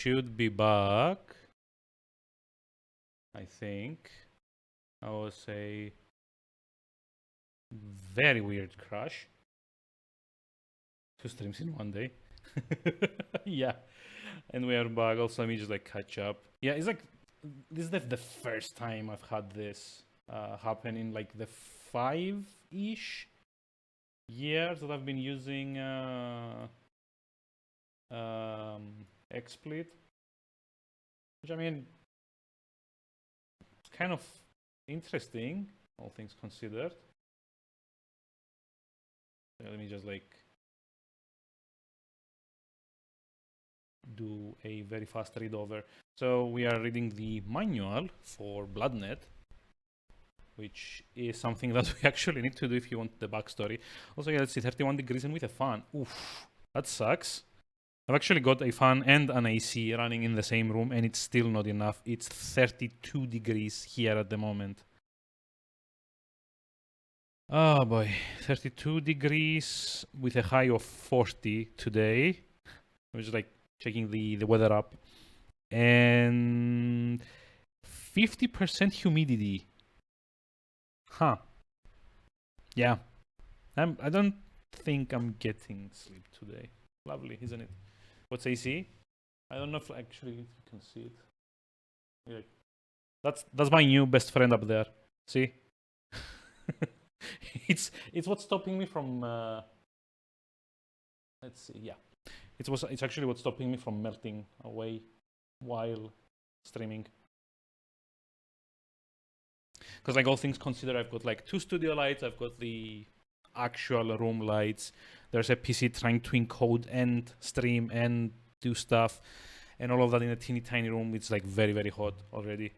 should be back. I think. I will say very weird crash. 2 streams in one day. Yeah. And we are back. Also, let me just like catch up. Yeah, it's like this is the first time I've had this happen in like the 5-ish years that I've been using XSplit. Which I mean, it's kind of interesting, all things considered. So let me just like do a very fast read over. So we are reading the manual for BloodNet, which is something that we actually need to do if you want the backstory. Also, yeah, let's see, 31 degrees and with a fan. Oof, that sucks. I've actually got a fan and an AC running in the same room, and it's still not enough. It's 32 degrees here at the moment. Oh boy, 32 degrees with a high of 40 today. I was like checking the weather app. And 50% humidity. Huh. Yeah. I don't think I'm getting sleep today. Lovely, isn't it? What's AC? I don't know if actually you can see it. Yeah. That's my new best friend up there. See? it's what's stopping me from let's see, yeah. It's actually what's stopping me from melting away while streaming. Because like all things considered, I've got like 2 studio lights, I've got the actual room lights, there's a PC trying to encode and stream and do stuff, and all of that in a teeny tiny room. It's like very, very hot already.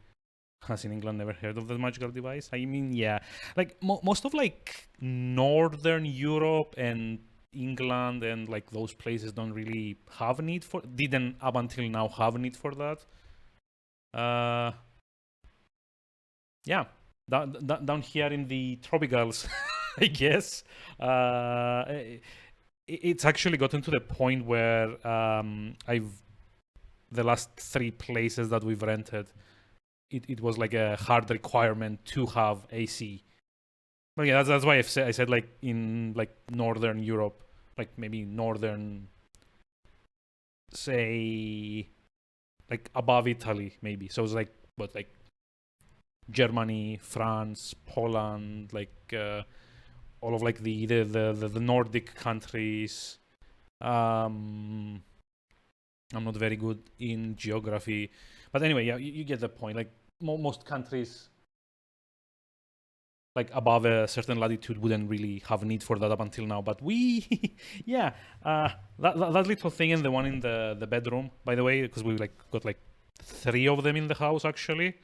Has in England never heard of that magical device? I mean, yeah, like most of like Northern Europe and England and like those places don't really have a need for, didn't up until now have a need for that. Yeah, down here in the tropicals, I guess, it's actually gotten to the point where the last 3 places that we've rented, it was like a hard requirement to have AC. But yeah, that's why I said like in like Northern Europe, like maybe northern, say, like above Italy maybe. So it's like what, like Germany, France, Poland, like all of like the Nordic countries. I'm not very good in geography, but anyway, yeah, you get the point. Like most countries, like above a certain latitude, wouldn't really have a need for that up until now. But we, yeah, that little thing and the one in the bedroom, by the way, because we like got like 3 of them in the house actually.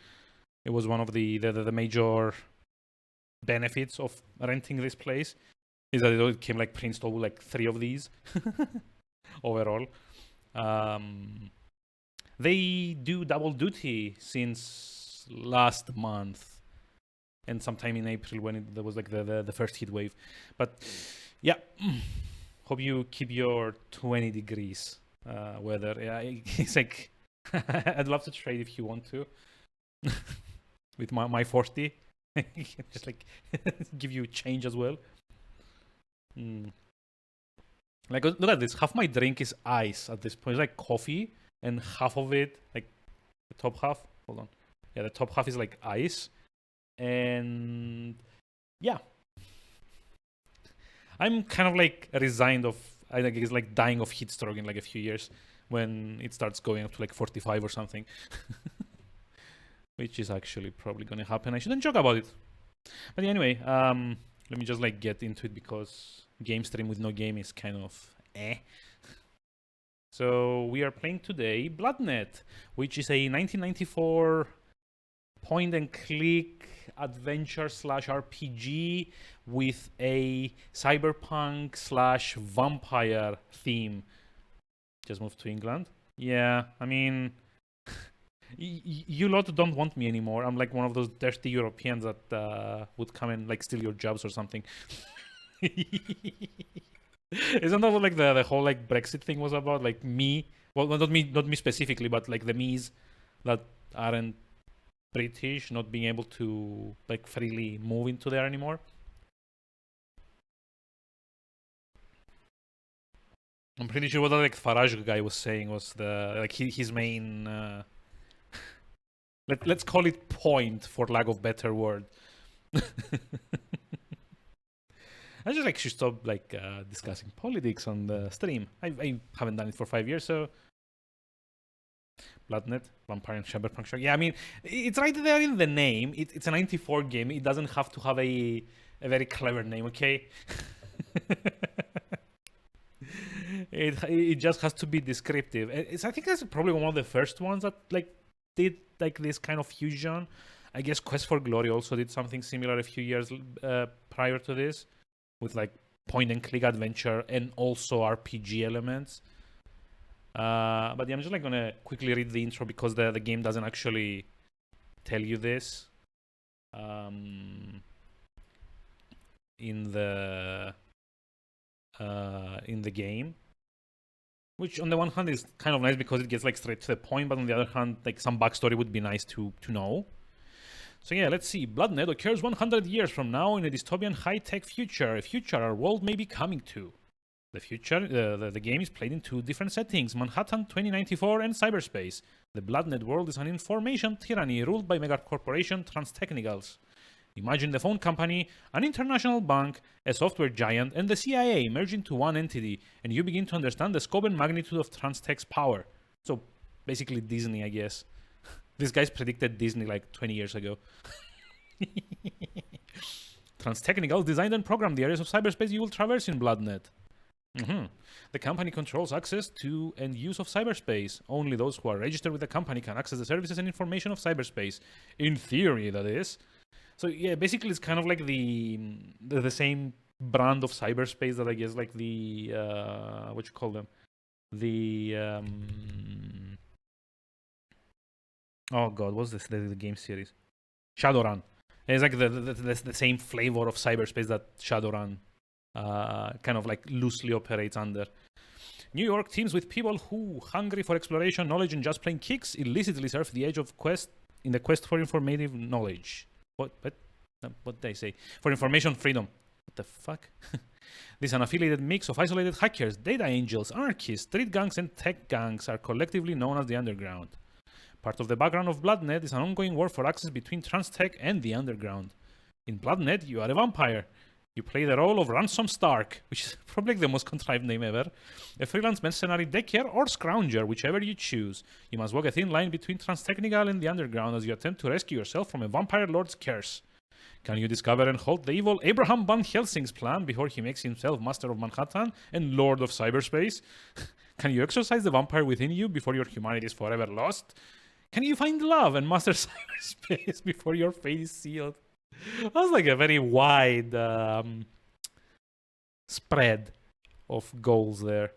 It was one of the major benefits of renting this place, is that it came like pre-installed with like 3 of these overall. They do double duty since last month and sometime in April when there was like the first heat wave. But yeah, hope you keep your 20 degrees weather. Yeah, it's like I'd love to trade if you want to. With my 40. Just like give you change as well. Like look at this, half my drink is ice at this point. It's like coffee, and half of it, like the top half, hold on, yeah, the top half is like ice. And yeah, I'm kind of like resigned of, I think it's like dying of heat stroke in like a few years when it starts going up to like 45 or something. Which is actually probably gonna happen. I shouldn't joke about it. But anyway, let me just like get into it because game stream with no game is kind of eh. So we are playing today BloodNet, which is a 1994 point and click adventure / RPG with a cyberpunk / vampire theme. Just moved to England. Yeah, I mean, you lot don't want me anymore. I'm like one of those dirty Europeans that would come and like steal your jobs or something. Isn't that what like the whole like Brexit thing was about? Like me Well, not me specifically, but like the me's that aren't British, not being able to like freely move into there anymore. I'm pretty sure what the like Farage guy was saying was the like his main let's call it point for lack of better word. I just like should stop like discussing politics on the stream. I haven't done it for 5 years, so BloodNet, Vampire and Cyberpunk. Yeah, I mean it's right there in the name. It's a 94 game. It doesn't have to have a very clever name, okay? It just has to be descriptive. I think that's probably one of the first ones that like did like this kind of fusion. I guess Quest for Glory also did something similar a few years prior to this, with like point and click adventure and also RPG elements. But yeah, I'm just like gonna quickly read the intro because the game doesn't actually tell you this in the game, which on the one hand is kind of nice because it gets like straight to the point, but on the other hand, like some backstory would be nice to know. So yeah, let's see. BloodNet occurs 100 years from now in a dystopian high-tech future, a future our world may be coming to. The future, the game is played in two different settings, Manhattan 2094 and cyberspace. The BloodNet world is an information tyranny ruled by megacorporation Transtechnicals. Imagine the phone company, an international bank, a software giant, and the CIA merge into one entity, and you begin to understand the scope and magnitude of Transtech's power. So basically Disney, I guess. These guys predicted Disney like 20 years ago. Transtechnicals designed and programmed the areas of cyberspace you will traverse in BloodNet. The company controls access to and use of cyberspace. Only those who are registered with the company can access the services and information of cyberspace. In theory, that is. So yeah, basically it's kind of like the same brand of cyberspace that I guess like the what you call them, the oh god, what's this the game series? Shadowrun. It's like the same flavor of cyberspace that Shadowrun kind of like loosely operates under. New York teams with people who, hungry for exploration, knowledge, and just plain kicks, illicitly surf the edge of in the quest for informative knowledge. What did I say? For information freedom. What the fuck? This unaffiliated mix of isolated hackers, data angels, anarchists, street gangs, and tech gangs are collectively known as the Underground. Part of the background of BloodNet is an ongoing war for access between Transtech and the Underground. In BloodNet, you are a vampire. You play the role of Ransom Stark, which is probably the most contrived name ever. A freelance mercenary decker or scrounger, whichever you choose. You must walk a thin line between Transtechnical and the Underground as you attempt to rescue yourself from a vampire lord's curse. Can you discover and halt the evil Abraham Van Helsing's plan before he makes himself master of Manhattan and lord of cyberspace? Can you exorcise the vampire within you before your humanity is forever lost? Can you find love and master cyberspace before your fate is sealed? That was like a very wide spread of goals there.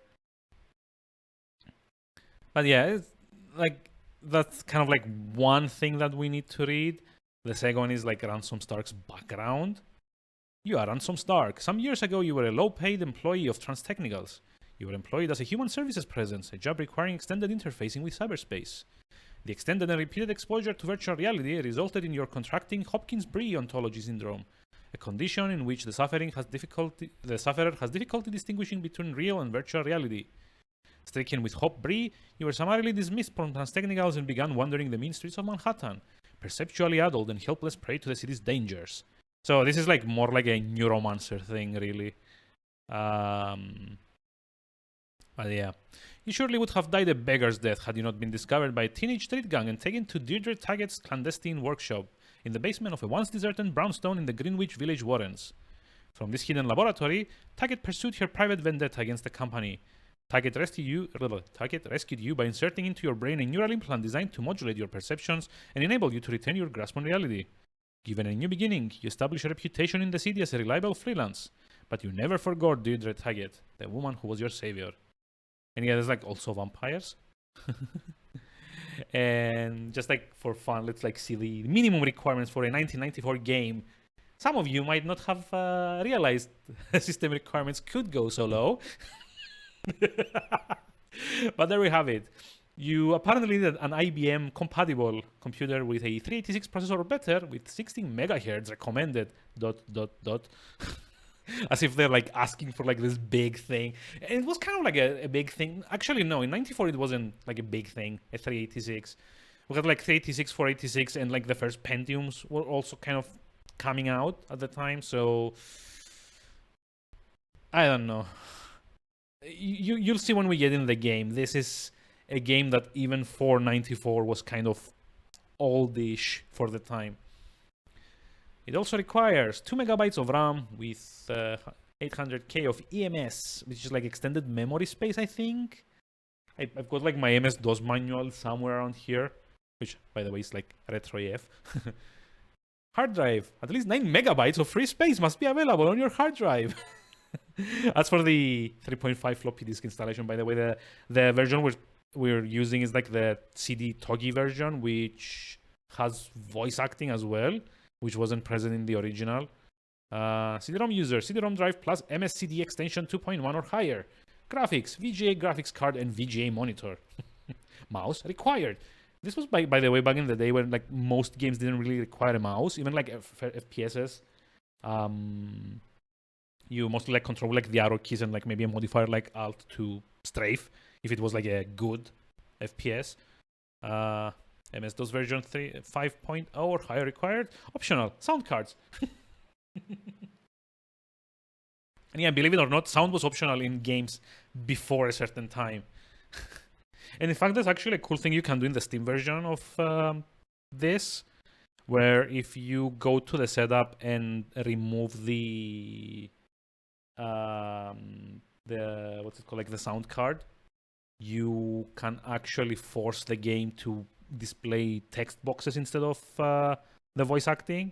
But yeah, it's like that's kind of like one thing that we need to read. The second is like Ransom Stark's background. You are Ransom Stark. Some years ago, you were a low-paid employee of Transtechnicals. You were employed as a human services presence, a job requiring extended interfacing with cyberspace. The extended and repeated exposure to virtual reality resulted in your contracting Hopkins-Bree ontology syndrome, a condition in which the sufferer has difficulty distinguishing between real and virtual reality. Stricken with Hop-Bree, you were summarily dismissed from Transtechnicals and began wandering the mean streets of Manhattan, perceptually addled and helpless prey to the city's dangers. So this is like more like a neuromancer thing, really. But yeah. You surely would have died a beggar's death had you not been discovered by a teenage street gang and taken to Deirdre Taggart's clandestine workshop in the basement of a once deserted brownstone in the Greenwich Village Warrens. From this hidden laboratory, Taggart pursued her private vendetta against the company. Taggart rescued you by inserting into your brain a neural implant designed to modulate your perceptions and enable you to retain your grasp on reality. Given a new beginning, you establish a reputation in the city as a reliable freelance, but you never forgot Deirdre Taggart, the woman who was your savior. And yeah, there's like also vampires. And just like for fun, let's like see the minimum requirements for a 1994 game. Some of you might not have realized system requirements could go so low. But there we have it. You apparently need an IBM compatible computer with a 386 processor or better with 16 megahertz recommended. ... As if they're like asking for like this big thing. And it was kind of like a big thing. Actually, no, in 94 it wasn't like a big thing, a 386. We had like 386, 486, and like the first Pentiums were also kind of coming out at the time. So I don't know. You'll see when we get in the game. This is a game that even for 94 was kind of oldish for the time. It also requires 2 megabytes of RAM with 800K of EMS, which is like extended memory space, I think. I've got like my MS-DOS manual somewhere around here, which, by the way, is like retro AF. Hard drive. At least 9 megabytes of free space must be available on your hard drive. As for the 3.5 floppy disk installation, by the way, the version we're using is like the CD Togi version, which has voice acting as well, which wasn't present in the original. CD-ROM user, CD-ROM drive plus MSCD extension 2.1 or higher. Graphics, VGA graphics card and VGA monitor. Mouse required. This was, by the way, back in the day when like most games didn't really require a mouse, even like FPSs. You mostly like control like the arrow keys and like maybe a modifier like Alt to strafe if it was like a good FPS. MS-DOS version 5.0 or higher required. Optional, sound cards. And yeah, believe it or not, sound was optional in games before a certain time. And in fact, there's actually a cool thing you can do in the Steam version of this, where if you go to the setup and remove the what's it called, like the sound card, you can actually force the game to display text boxes instead of the voice acting,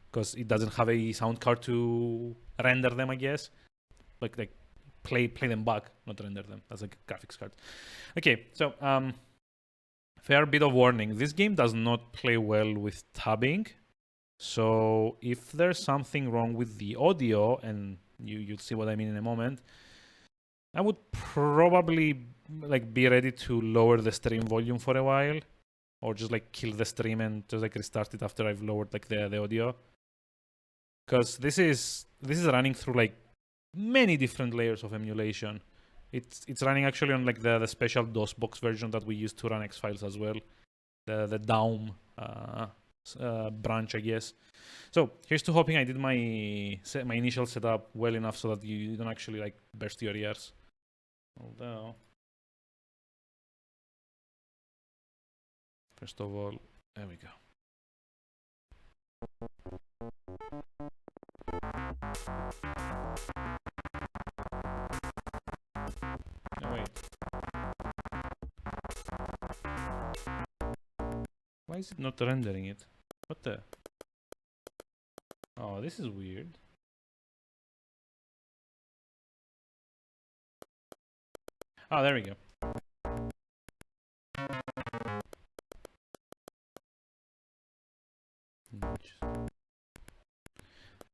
because it doesn't have a sound card to render them, I guess. Like play them back, not render them. That's like a graphics card. Okay, so fair bit of warning. This game does not play well with tabbing. So if there's something wrong with the audio, and you'll see what I mean in a moment, I would probably like be ready to lower the stream volume for a while, or just like kill the stream and just like restart it after I've lowered like the audio, because this is running through like many different layers of emulation. It's running actually on like the special DOSBox version that we use to run X-Files as well, the Daum branch, I guess. So here's to hoping I did my initial setup well enough so that you don't actually like burst your ears. Although, first of all, there we go. Oh wait. Why is it not rendering it? What the? Oh, this is weird. Oh, there we go.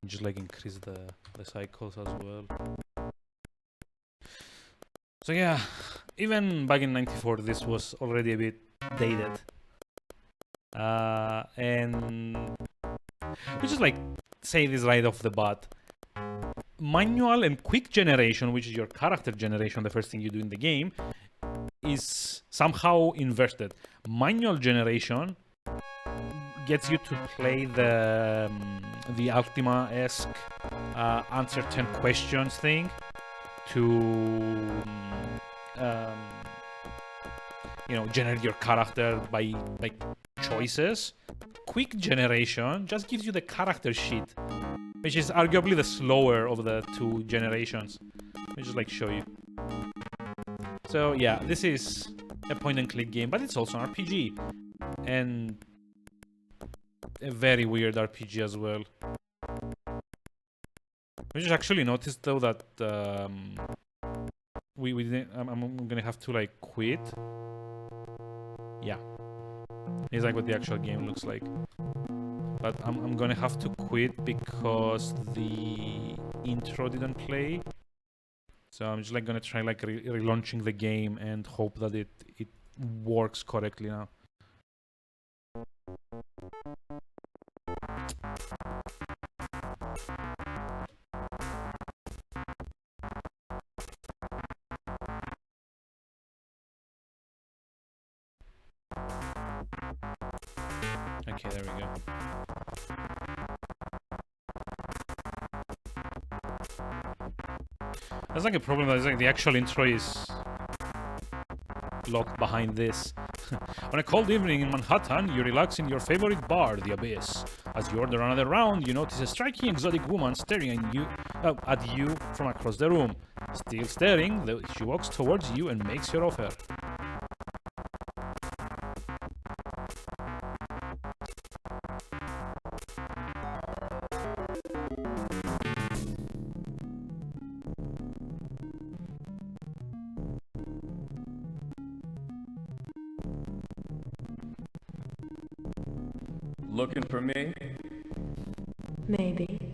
Just like increase the cycles as well. So yeah, even back in 94, this was already a bit dated. And we just like say this right off the bat. Manual and quick generation, which is your character generation, the first thing you do in the game, is somehow inverted. Manual generation gets you to play the Ultima-esque answer 10 questions thing to generate your character by like choices. Quick generation just gives you the character sheet, which is arguably the slower of the two generations. Let me just like show you. So yeah, this is a point and click game, but it's also an RPG, and a very weird RPG as well. I just actually noticed though that we didn't. I'm gonna have to like quit. Yeah, it's like what the actual game looks like. But I'm gonna have to quit because the intro didn't play. So I'm just like gonna try like relaunching the game and hope that it works correctly now. Okay, there we go. That's like a problem. That's like the actual intro is locked behind this. On a cold evening in Manhattan, you relax in your favorite bar, the Abyss. As you order another round, you notice a striking exotic woman staring at you from across the room. Still staring, she walks towards you and makes your offer. Looking for me? Maybe.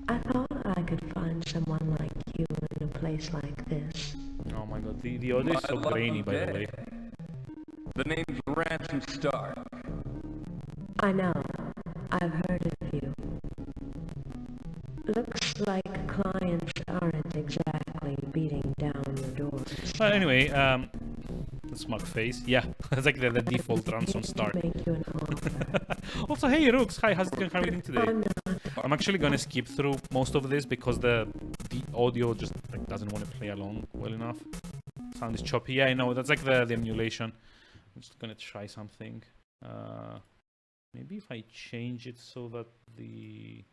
I thought I could find someone like you in a place like this. Oh my god, the audio is so grainy, by the way. The name's Ransom Stark. I know. I've heard of you. Looks like clients aren't exactly beating down your doors. Anyway, smug face. Yeah, that's like the default Ransom Stark. Make you an offer. Also, hey Rooks, hi, how's it going? How are you doing today? I'm not. I'm actually gonna skip through most of this because the audio just like doesn't want to play along well enough. Sound is choppy. Yeah, I know. That's like the emulation. I'm just gonna try something. Maybe if I change it so that the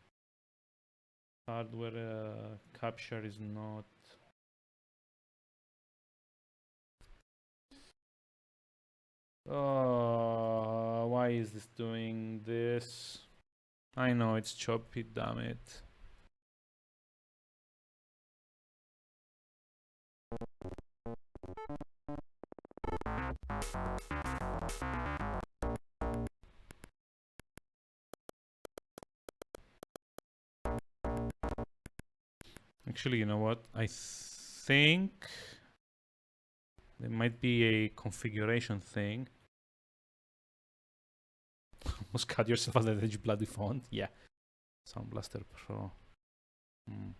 hardware capture is not. Why is this doing this? I know it's choppy, damn it. Actually, you know what? I think there might be a configuration thing. Almost cut yourself at the edge, bloody font. Yeah. Sound Blaster Pro. Maybe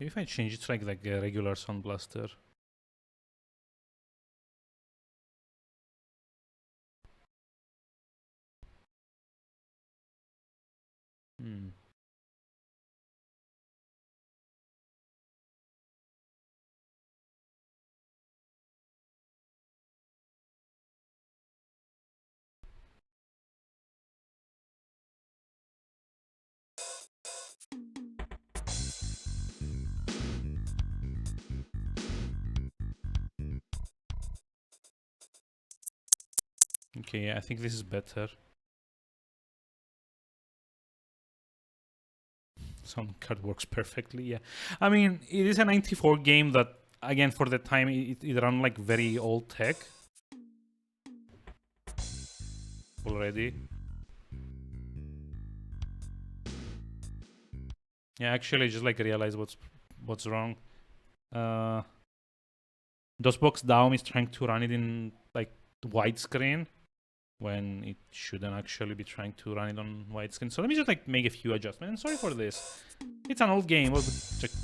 if I change it to like a regular Sound Blaster. Okay, yeah, I think this is better. Sound card works perfectly, yeah. I mean, it is a 94 game that, again, for the time, it ran like very old tech. Already. Yeah, actually, I just like realized what's wrong. DOSBox Daum is trying to run it in like widescreen when it shouldn't actually be trying to run it on widescreen. So let me just like make a few adjustments. And sorry for this. It's an old game. What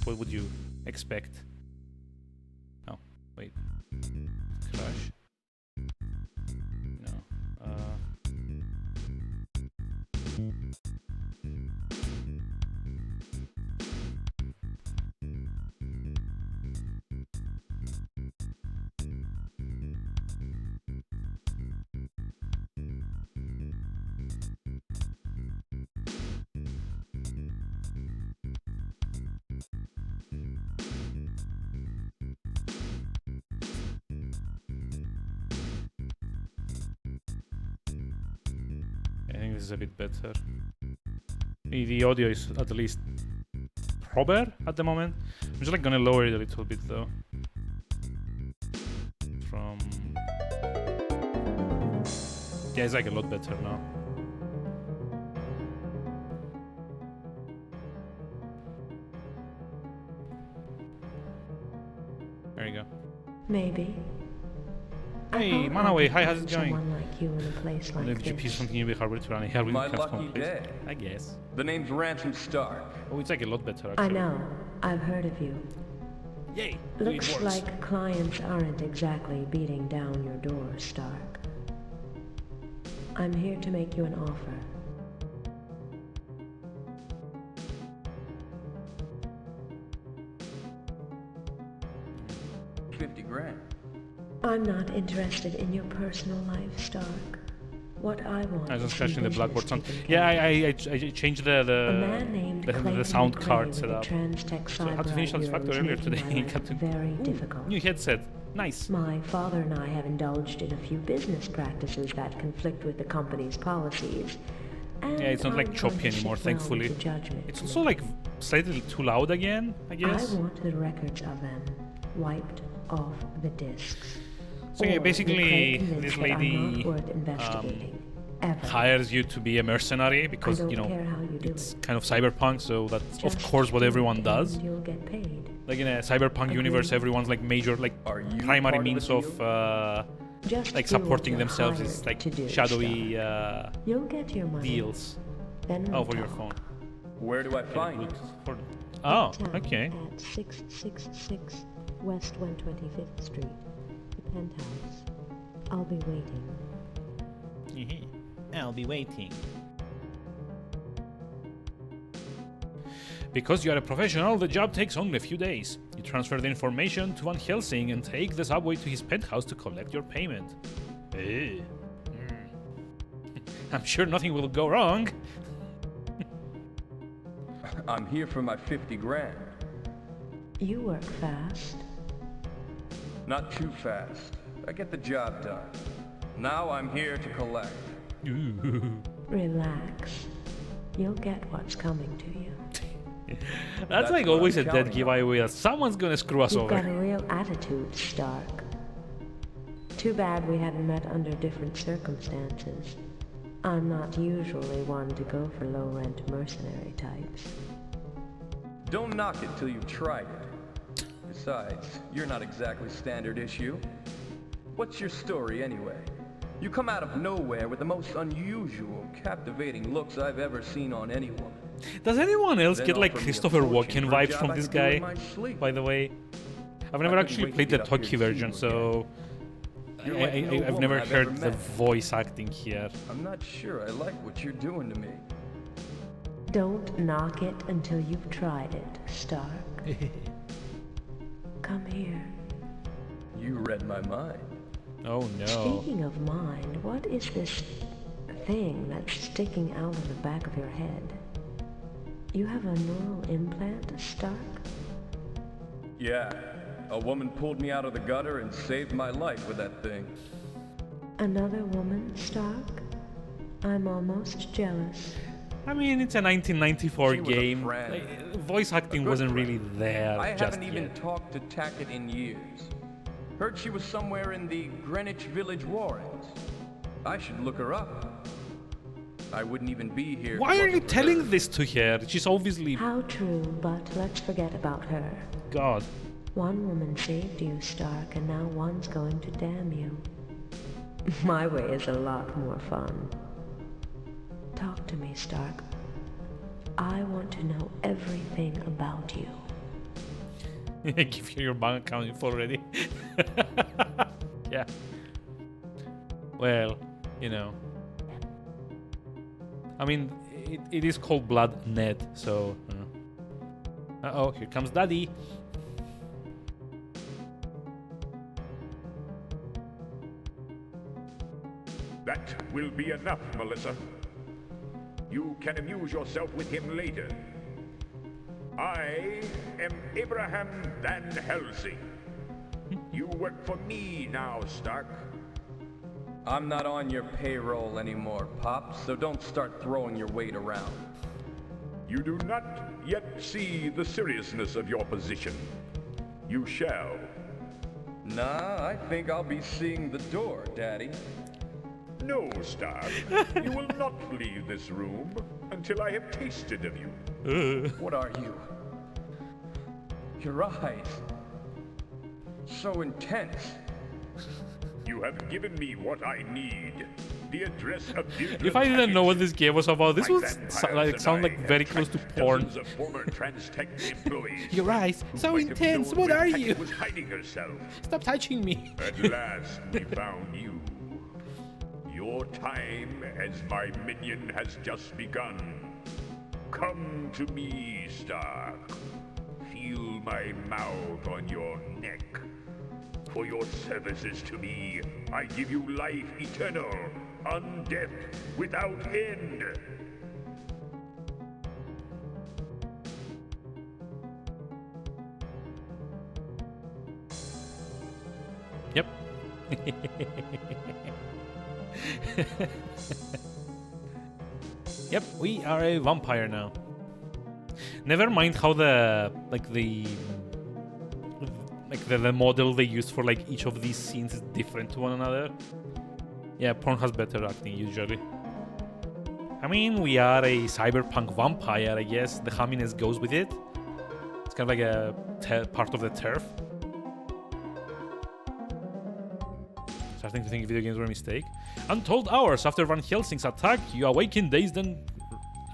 would you expect? Oh, wait. Crash. No. I think this is a bit better. The audio is at least proper at the moment. I'm just like gonna lower it a little bit though. From yeah, it's like a lot better now. go. Maybe. I Hey, thought I Manaway, could hi, how's it find going? Someone like you in a place Only like if GP this. something new with hardware to run here with My Capcom, lucky please. day. I guess. The name's Ransom Stark. Oh, it's like a lot better I actually. know. I've heard of you. Yay! Looks it works. like clients aren't exactly beating down your door, Stark. I'm here to make you an offer. $50,000. I'm not interested in your personal life, Stark. What I want I was is scratching some the business blackboard sound. taken Yeah, care I changed of. A man named the Clayton sound McClay card with setup. the Transtech So I had to Cyber finish Bureau Satisfactory is earlier making today. my life Got to- very Ooh, difficult. new headset. Nice. My father and I have indulged in a few business practices that conflict with the company's policies. And Yeah, it's not I'm like going choppy to anymore, sit down thankfully. with the judgment It's to also make like slightly too loud again, I guess. I want the records of them wiped off the discs. So yeah, Or basically, you're convinced this that I'm lady, not worth investigating, ever. hires you to be a mercenary I because, don't you know, care how you do it's it. kind of cyberpunk, so that's of Just course what do everyone it does. and you'll get paid. Like in a cyberpunk universe, Agreed. everyone's like major, like Are you primary part of the means deal? of Just like do what supporting you're themselves hired is like to do, shadowy Stark. You'll get your money. deals. Then Oh, we'll for your talk. phone. Where do I find you? For- Oh, Town okay. At 666 West 125th Street, the penthouse. I'll be waiting. I'll be waiting. Because you are a professional, the job takes only a few days. You transfer the information to Van Helsing and take the subway to his penthouse to collect your payment. Eh. I'm sure nothing will go wrong. I'm here for my $50,000. You work fast. Not too fast. I get the job done. Now I'm here to collect. Relax. You'll get what's coming to you. That's like what always I'm a dead counting on. giveaway that someone's gonna screw us You've over. got a real attitude, Stark. Too bad we hadn't met under different circumstances. I'm not usually one to go for low-rent mercenary types. Don't knock it till you've tried it. Besides, you're not exactly standard issue. What's your story anyway? You come out of nowhere with the most unusual, captivating looks I've ever seen on anyone. Does anyone else Then get like offer me a Christopher fortune Walken for a vibes job from I this could do in guy? my sleep. By the way, I've never couldn't actually wait to played the get up here Toki to see version, you so You're like no I've woman never I've heard ever the met. voice acting here. I'm not sure I like what you're doing to me. Don't knock it until you've tried it, Stark. Come here. You read my mind. Oh no. Speaking of mind, what is this thing that's sticking out of the back of your head? You have a neural implant, Stark? Yeah, a woman pulled me out of the gutter and saved my life with that thing. Another woman, Stark? I'm almost jealous. I mean, it's a 1994 She was a game. friend. Like, voice acting good wasn't friend. really there I just haven't even yet. talked to Tackett in years. Heard she was somewhere in the Greenwich Village Warrens. I should look her up. I wouldn't even be here. if Why it are you wasn't for telling her. this to her? She's obviously How true, but let's forget about her. God. One woman saved you, Stark, and now one's going to damn you. My way is a lot more fun. Talk to me, Stark. I want to know everything about you. Give you your bank account info already. Yeah. Well, you know. I mean, it is called BloodNet, so. Uh-oh, here comes Daddy. That will be enough, Melissa. You can amuse yourself with him later. I am Abraham Van Helsing. You work for me now, Stark. I'm not on your payroll anymore, Pop, so don't start throwing your weight around. You do not yet see the seriousness of your position. You shall. Nah, I think I'll be seeing the door, Daddy. No, Stark. You will not leave this room until I have tasted of you. What are you? Your eyes. so intense. You have given me what I need. The address of If I didn't know what this game was about, this would sound like very close to porn. Of former Transtech employees. Your eyes, so might have intense. known What where are Hackett you? was hiding herself. Stop touching me. At last, we found you. Your time as my minion has just begun. Come to me, Stark. Feel my mouth on your neck. For your services to me, I give you life eternal, undeath without end. Yep. Yep, we are a vampire now. Never mind how the model they use for like each of these scenes is different to one another. Yeah, porn has better acting usually. I mean, we are a cyberpunk vampire, I guess. The humminess goes with it. It's kind of like a part of the turf. Starting to think video games were a mistake. Untold hours after Van Helsing's attack, you awaken dazed and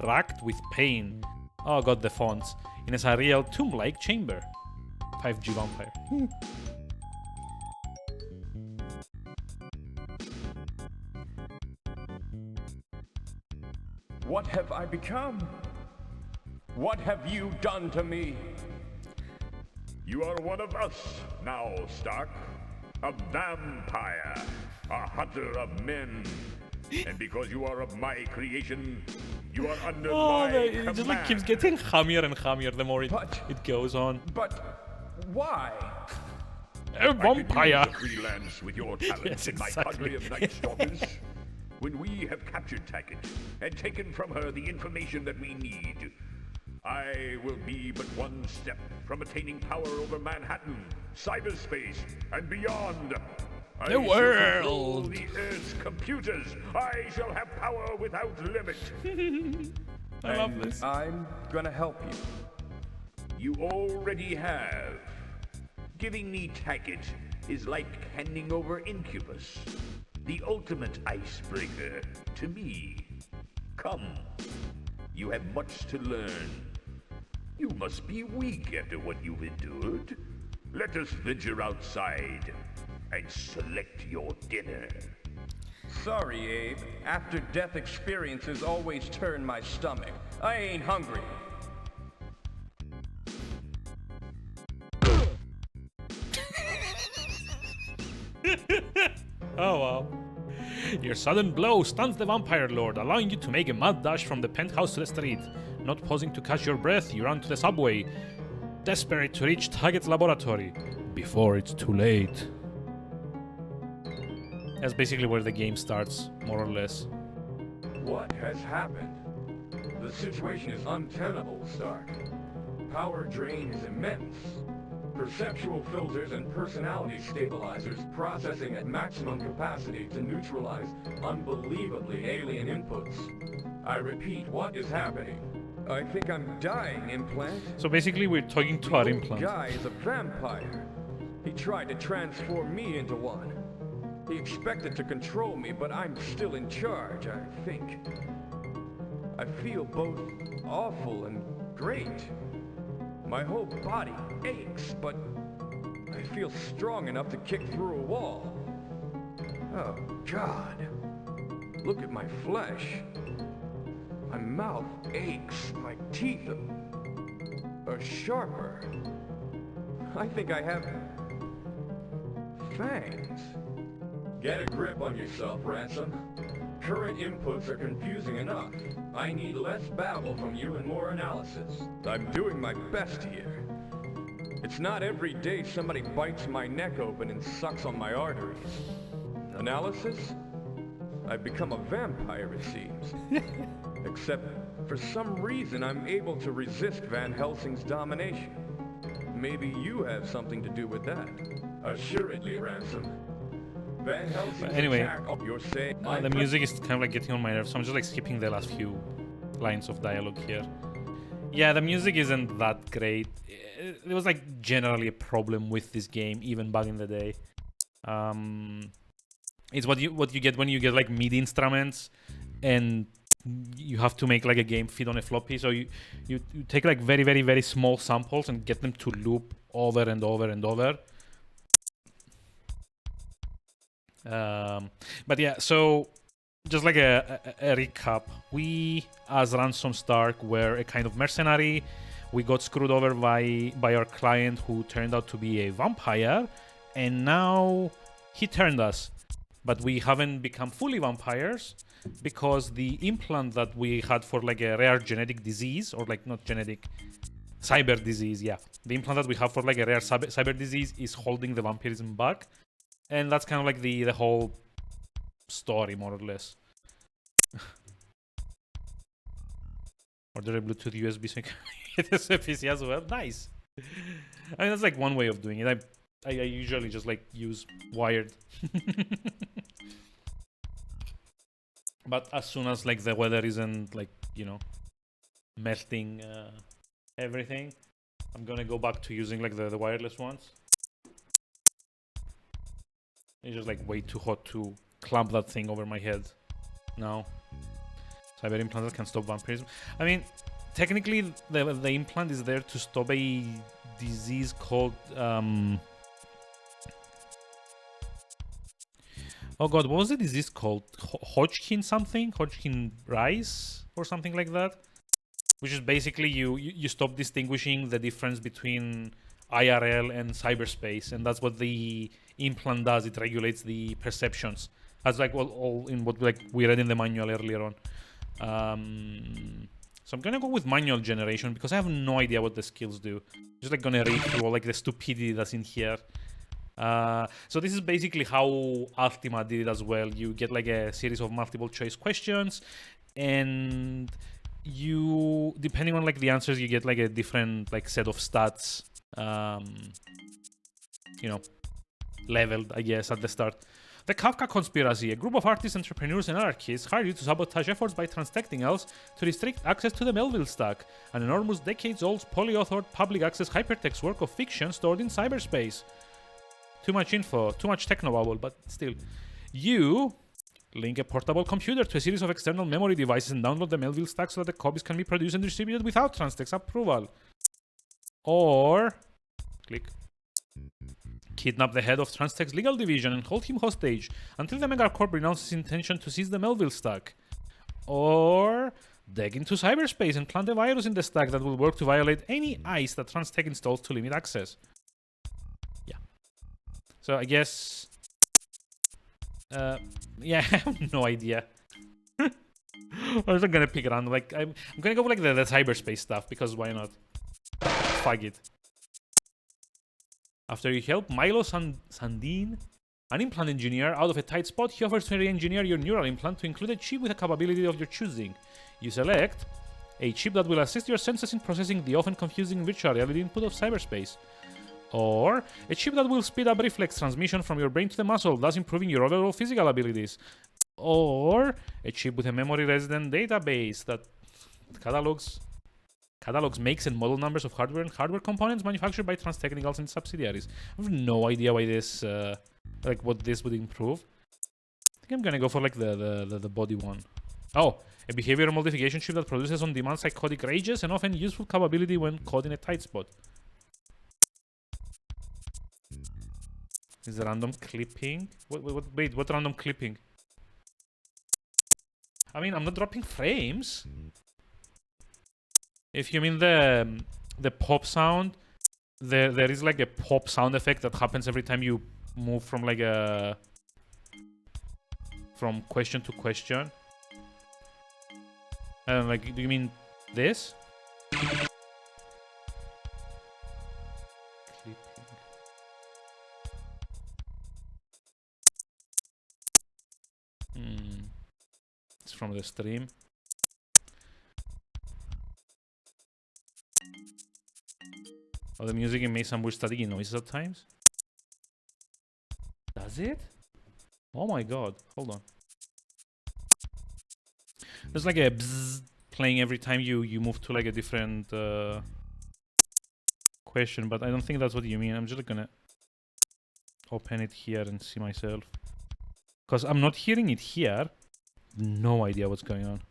racked with pain. Oh god, the fonts. In a surreal tomb-like chamber. 5G vampire. What have I become? What have you done to me? You are one of us now, Stark. A vampire, a hunter of men. And because you are of my creation, you are under my it command. just like keeps getting hummier and hummier the more it goes on. But why? A vampire! I could use a freelance with your talents Yes, in my exactly. cadre of Night Stalkers. When we have captured Tackett and taken from her the information that we need, I will be but one step from attaining power over Manhattan, cyberspace, and beyond. I shall control world. the Earth's computers. I shall have power without limit. I love this. I'm gonna help you. You already have. Giving me Tackett is like handing over Incubus, the ultimate icebreaker, to me. Come. You have much to learn. You must be weak after what you've endured. Let us venture outside and select your dinner. Sorry, Abe. After-death experiences always turn my stomach. I ain't hungry. Oh wow. Your sudden blow stuns the vampire lord, allowing you to make a mad dash from the penthouse to the street. Not pausing to catch your breath, you run to the subway, desperate to reach Taggett's laboratory before it's too late. That's basically where the game starts, more or less. What has happened? The situation is untenable, Stark. Power drain is immense. Perceptual filters and personality stabilizers processing at maximum capacity to neutralize unbelievably alien inputs. I repeat, what is happening? I think I'm dying, Implant. So basically we're talking to our implant. The guy is a vampire. He tried to transform me into one. He expected to control me, but I'm still in charge, I think. I feel both awful and great. My whole body aches, but I feel strong enough to kick through a wall. Oh, God. Look at my flesh. My mouth aches. My teeth are sharper. I think I have fangs. Get a grip on yourself, Ransom. Current inputs are confusing enough. I need less babble from you and more analysis. I'm doing my best here. It's not every day somebody bites my neck open and sucks on my arteries. Analysis? I've become a vampire, it seems. Except, for some reason, I'm able to resist Van Helsing's domination. Maybe you have something to do with that. Assuredly, Ransom. Van Helsing's Anyway, attack, you're saying the music is kind of like getting on my nerves, so I'm just like skipping the last few lines of dialogue here. Yeah, the music isn't that great. there was like generally a problem with this game even back in the day. It's what you get when you get like MIDI instruments and you have to make like a game fit on a floppy. So you take like very, very, very small samples and get them to loop over and over and over. But yeah, so just like a recap, we as Ransom Stark were a kind of mercenary. We got screwed over by our client, who turned out to be a vampire, and now he turned us. But we haven't become fully vampires because the implant that we had for like a rare genetic disease, or like not genetic, cyber disease, yeah. The implant that we have for like a rare cyber disease is holding the vampirism back. And that's kind of like the whole story, more or less. Order a Bluetooth USB so you can get this PC as well. Nice. I mean, that's like one way of doing it. I usually just like use wired. But as soon as like the weather isn't like, you know, melting everything, I'm gonna go back to using like the wireless ones. It's just like way too hot to clamp that thing over my head now. Cyber implants can stop vampirism. I mean, technically the implant is there to stop a disease called oh god, what was the disease called? Hodgkin something? Hodgkin rice or something like that? Which is basically you stop distinguishing the difference between IRL and cyberspace, and that's what the implant does. It regulates the perceptions. That's like all in what like we read in the manual earlier on. So I'm gonna go with manual generation because I have no idea what the skills do. Just like gonna read through all like the stupidity that's in here. So this is basically how Ultima did it as well. You get like a series of multiple choice questions, and you, depending on like the answers, you get like a different like set of stats. You know, leveled, I guess, at the start. The Kafka Conspiracy. A group of artists, entrepreneurs, and anarchists hired you to sabotage efforts by transtechnicals to restrict access to the Melville stack, an enormous decades-old polyauthored public access hypertext work of fiction stored in cyberspace. Too much info, too much technobabble, but still. You link a portable computer to a series of external memory devices and download the Melville stack so that the copies can be produced and distributed without Transtech's approval. Or click. Kidnap the head of Transtech's legal division and hold him hostage until the megacorp renounces intention to seize the Melville stack. Or dig into cyberspace and plant a virus in the stack that will work to violate any ICE that Transtech installs to limit access. Yeah. So I guess... yeah, I have no idea. I'm just gonna pick around. Like, I'm gonna go for like the cyberspace stuff because why not? Fuck it. After you help Milo Sandin, an implant engineer, out of a tight spot, he offers to re-engineer your neural implant to include a chip with a capability of your choosing. You select a chip that will assist your senses in processing the often confusing virtual reality input of cyberspace. Or a chip that will speed up reflex transmission from your brain to the muscle, thus improving your overall physical abilities. Or a chip with a memory-resident database that catalogs makes and model numbers of hardware and hardware components manufactured by Transtechnicals and subsidiaries. I have no idea why this, like what this would improve. I think I'm gonna go for like the body one. Oh, a behavioral modification chip that produces on-demand psychotic rages and often useful capability when caught in a tight spot. Is random clipping? Wait, what random clipping? I mean, I'm not dropping frames. If you mean the pop sound, there is like a pop sound effect that happens every time you move from like from question to question. And like, do you mean this? It's from the stream. Oh, the music makes some weird staticky noises at times. Does it? Oh my god, hold on. There's like a bzzz playing every time you move to like a different question, but I don't think that's what you mean. I'm just gonna open it here and see myself. Because I'm not hearing it here. No idea what's going on.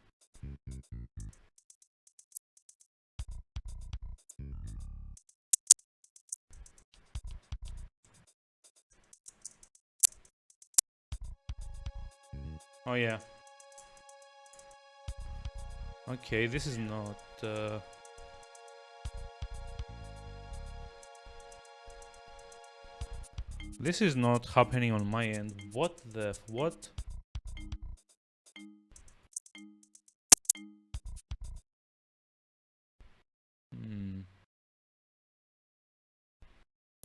Oh yeah. Okay, this is not... This is not happening on my end. What the... what? I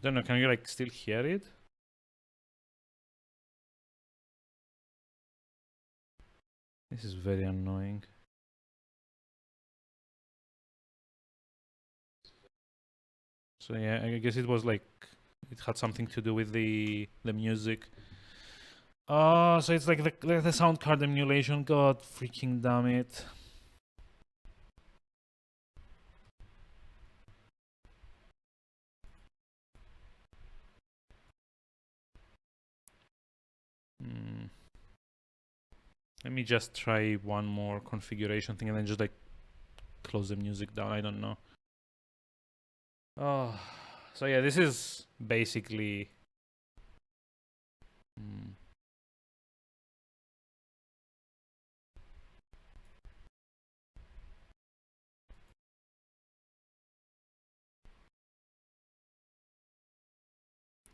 don't know, can you like still hear it? This is very annoying. So yeah, I guess it was like... it had something to do with the music. Oh, so it's like the sound card emulation. God freaking damn it. Let me just try one more configuration thing and then just like close the music down. I don't know. Oh, so yeah, this is basically...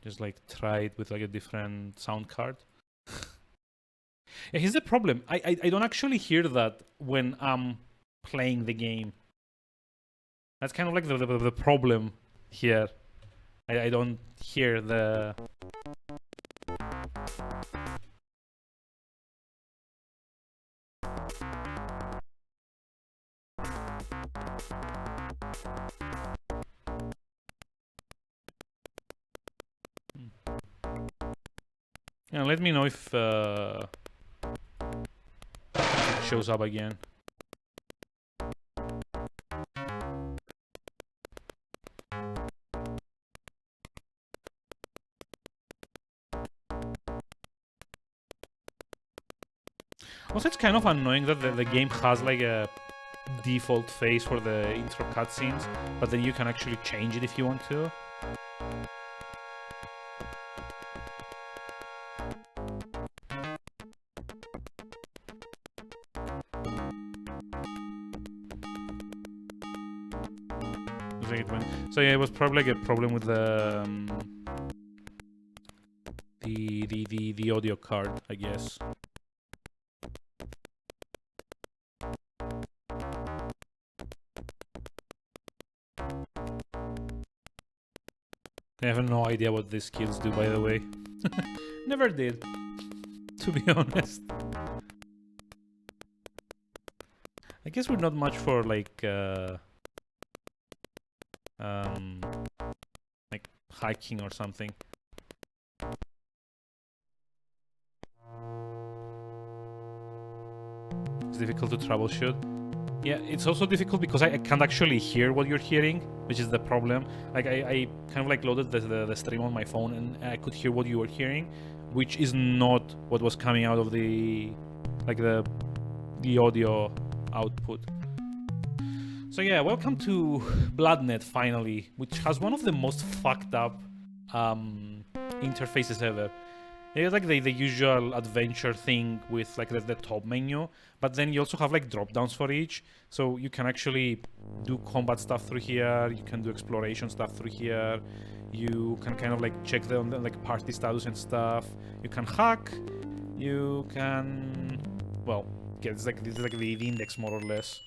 just like try it with like a different sound card. Yeah, here's the problem. I don't actually hear that when I'm playing the game. That's kind of like the problem here. I don't hear the... Yeah, let me know if it shows up again. Also, it's kind of annoying that the game has like a default face for the intro cutscenes, but then you can actually change it if you want to. So yeah, it was probably like a problem with the audio card, I guess. I have no idea what these skills do, by the way. Never did, to be honest. I guess we're not much for like hiking or something. It's difficult to troubleshoot. Yeah, it's also difficult because I can't actually hear what you're hearing, which is the problem. Like I kind of like loaded the stream on my phone and I could hear what you were hearing, which is not what was coming out of the audio output. So yeah, welcome to BloodNet finally, which has one of the most fucked up interfaces ever. It's like the usual adventure thing with like the top menu, but then you also have like drop downs for each, so you can actually do combat stuff through here, you can do exploration stuff through here, you can kind of like check the like party status and stuff, you can hack, you can, well, yeah, this is like the index more or less.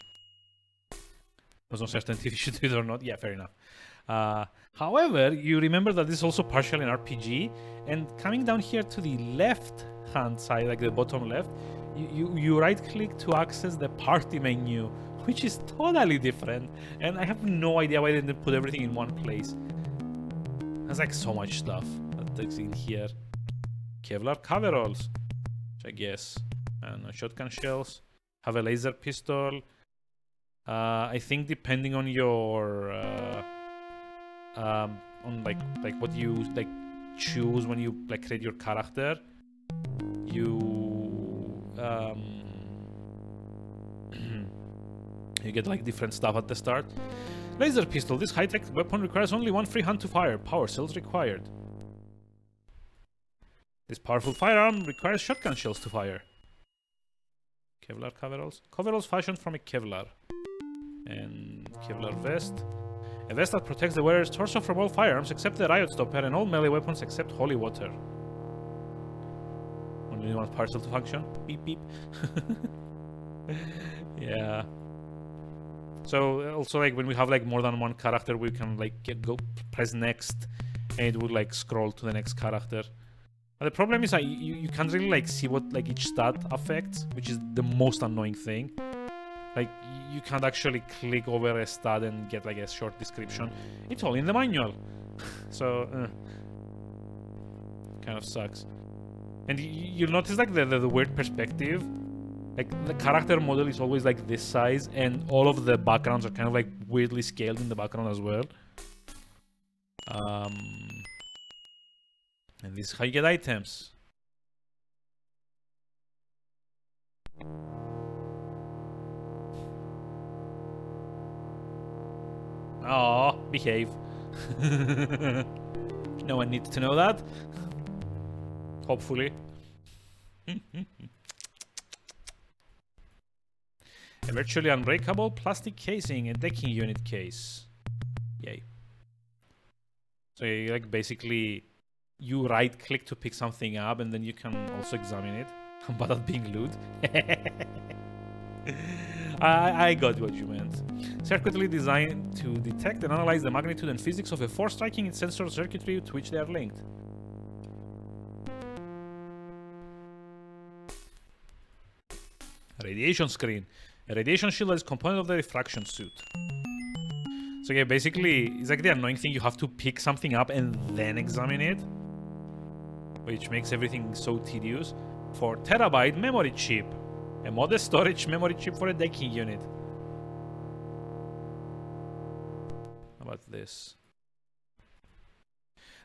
There's no certainty if you should do it or not. Yeah, fair enough. However, you remember that this is also partially an RPG, and coming down here to the left-hand side, like the bottom left, you right-click to access the party menu, which is totally different, and I have no idea why they didn't put everything in one place. There's like so much stuff that's in here. Kevlar coveralls, which I guess, I don't know, shotgun shells, have a laser pistol. I think depending on your on like what you like choose when you like create your character. You get like different stuff at the start. Laser pistol. This high-tech weapon requires only one free hand to fire. Power cells required. This powerful firearm requires shotgun shells to fire. Kevlar coveralls. Coveralls fashioned from a Kevlar. And Kevlar vest. A vest that protects the wearer's torso from all firearms except the riot stopper and all melee weapons except holy water. Only one parcel to function. Beep beep. Yeah. So also like when we have like more than one character, we can like go press next, and it would like scroll to the next character. But the problem is you can't really like see what like each stat affects, which is the most annoying thing. Like you can't actually click over a stat and get like a short description. It's all in the manual. So kind of sucks. And you'll notice like the weird perspective. Like the character model is always like this size, and all of the backgrounds are kind of like weirdly scaled in the background as well. And this is how you get items. Oh, behave. No one needs to know that. Hopefully. A virtually unbreakable plastic casing, a decking unit case. Yay. So you like basically you right click to pick something up and then you can also examine it. But at being loot. I got what you meant. Circuitry designed to detect and analyze the magnitude and physics of a force striking its sensor circuitry to which they are linked. Radiation screen. A radiation shield that is component of the refraction suit. So yeah, basically, it's like the annoying thing, you have to pick something up and then examine it. Which makes everything so tedious. 4 terabyte memory chip. A modest storage memory chip for a decking unit. How about this?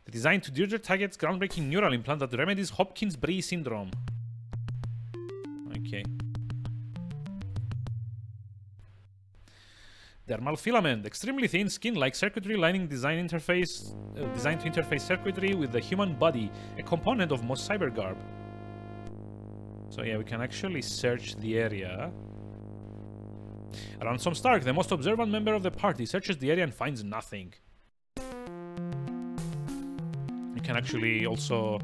The design to Deirdre targets groundbreaking neural implant that remedies Hopkins-Bree syndrome. Okay. Dermal filament, extremely thin skin-like circuitry lining designed to interface circuitry with the human body, a component of most cybergarb. So yeah, we can actually search the area. Ransom Stark, the most observant member of the party, searches the area and finds nothing. You can actually also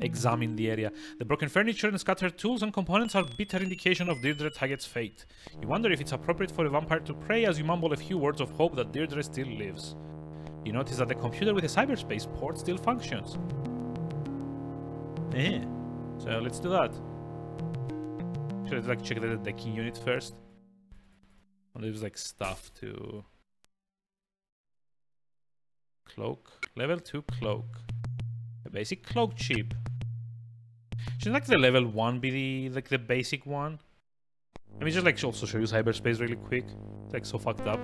examine the area. The broken furniture and scattered tools and components are bitter indication of Deirdre Taggart's fate. You wonder if it's appropriate for a vampire to pray as you mumble a few words of hope that Deirdre still lives. You notice that the computer with a cyberspace port still functions. So let's do that. Should I like check the decking unit first? And there's like stuff to cloak. Level 2 cloak. A basic cloak chip. Shouldn't like the level 1 be the basic one? Let me just like also show you cyberspace really quick. It's like so fucked up.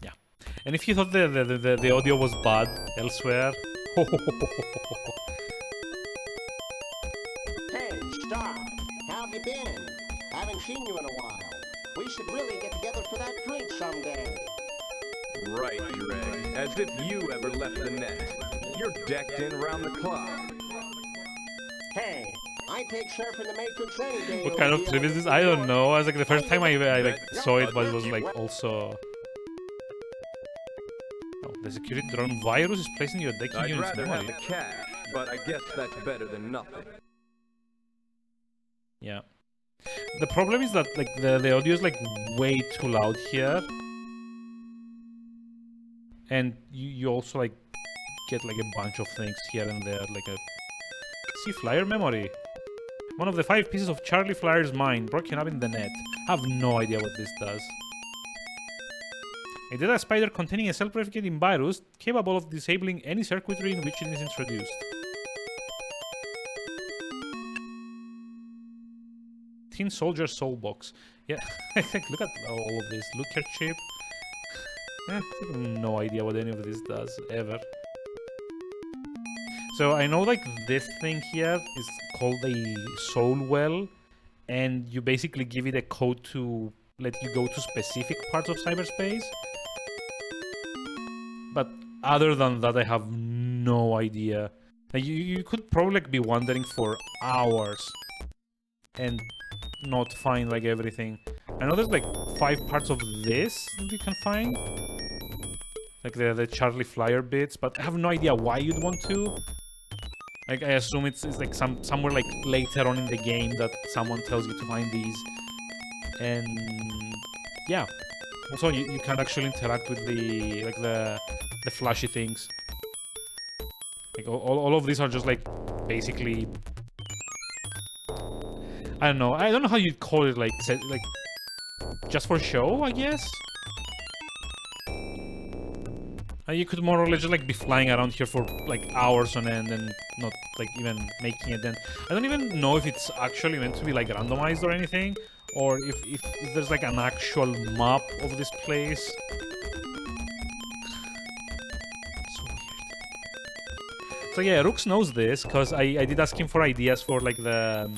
Yeah. And if you thought the audio was bad elsewhere, Hey, Star, how have you been? Haven't seen you in a while. We should really get together for that drink someday. Right, Dreg. As if you ever left the net. You're decked in round the clock. Hey, I take surfing the Matrix any day. what kind of trip is this? I don't know. I was like the first time I like saw it, but it was like also. Oh, the security drone virus is placed in your decking I'd unit's rather have memory. the cash, but I guess that's better than nothing. Yeah. The problem is that like the audio is like way too loud here. And you also like get like a bunch of things here and there, like a see flyer memory. One of the 5 pieces of Charlie Flyer's mind broken up in the net. I have no idea what this does. A data spider containing a self-replicating virus capable of disabling any circuitry in which it is introduced. Tin Soldier Soul Box. Yeah, look at all of this. Look her chip. I have no idea what any of this does, ever. So I know like this thing here is called a soul well, and you basically give it a code to let you go to specific parts of cyberspace. But other than that, I have no idea. Like, you could probably like, be wandering for hours and not find like everything. I know there's like 5 parts of this that you can find. Like the Charlie Flyer bits, but I have no idea why you'd want to. Like, I assume it's like somewhere like later on in the game that someone tells you to find these. And yeah. Also, you can actually interact with the flashy things. Like all of these are just like basically, I don't know. I don't know how you'd call it. Like just for show, I guess. You could more or less just like be flying around here for like hours on end and not like even making a dent. I don't even know if it's actually meant to be like randomized or anything, or if there's like an actual map of this place. So weird. So yeah, Rooks knows this because I did ask him for ideas for like the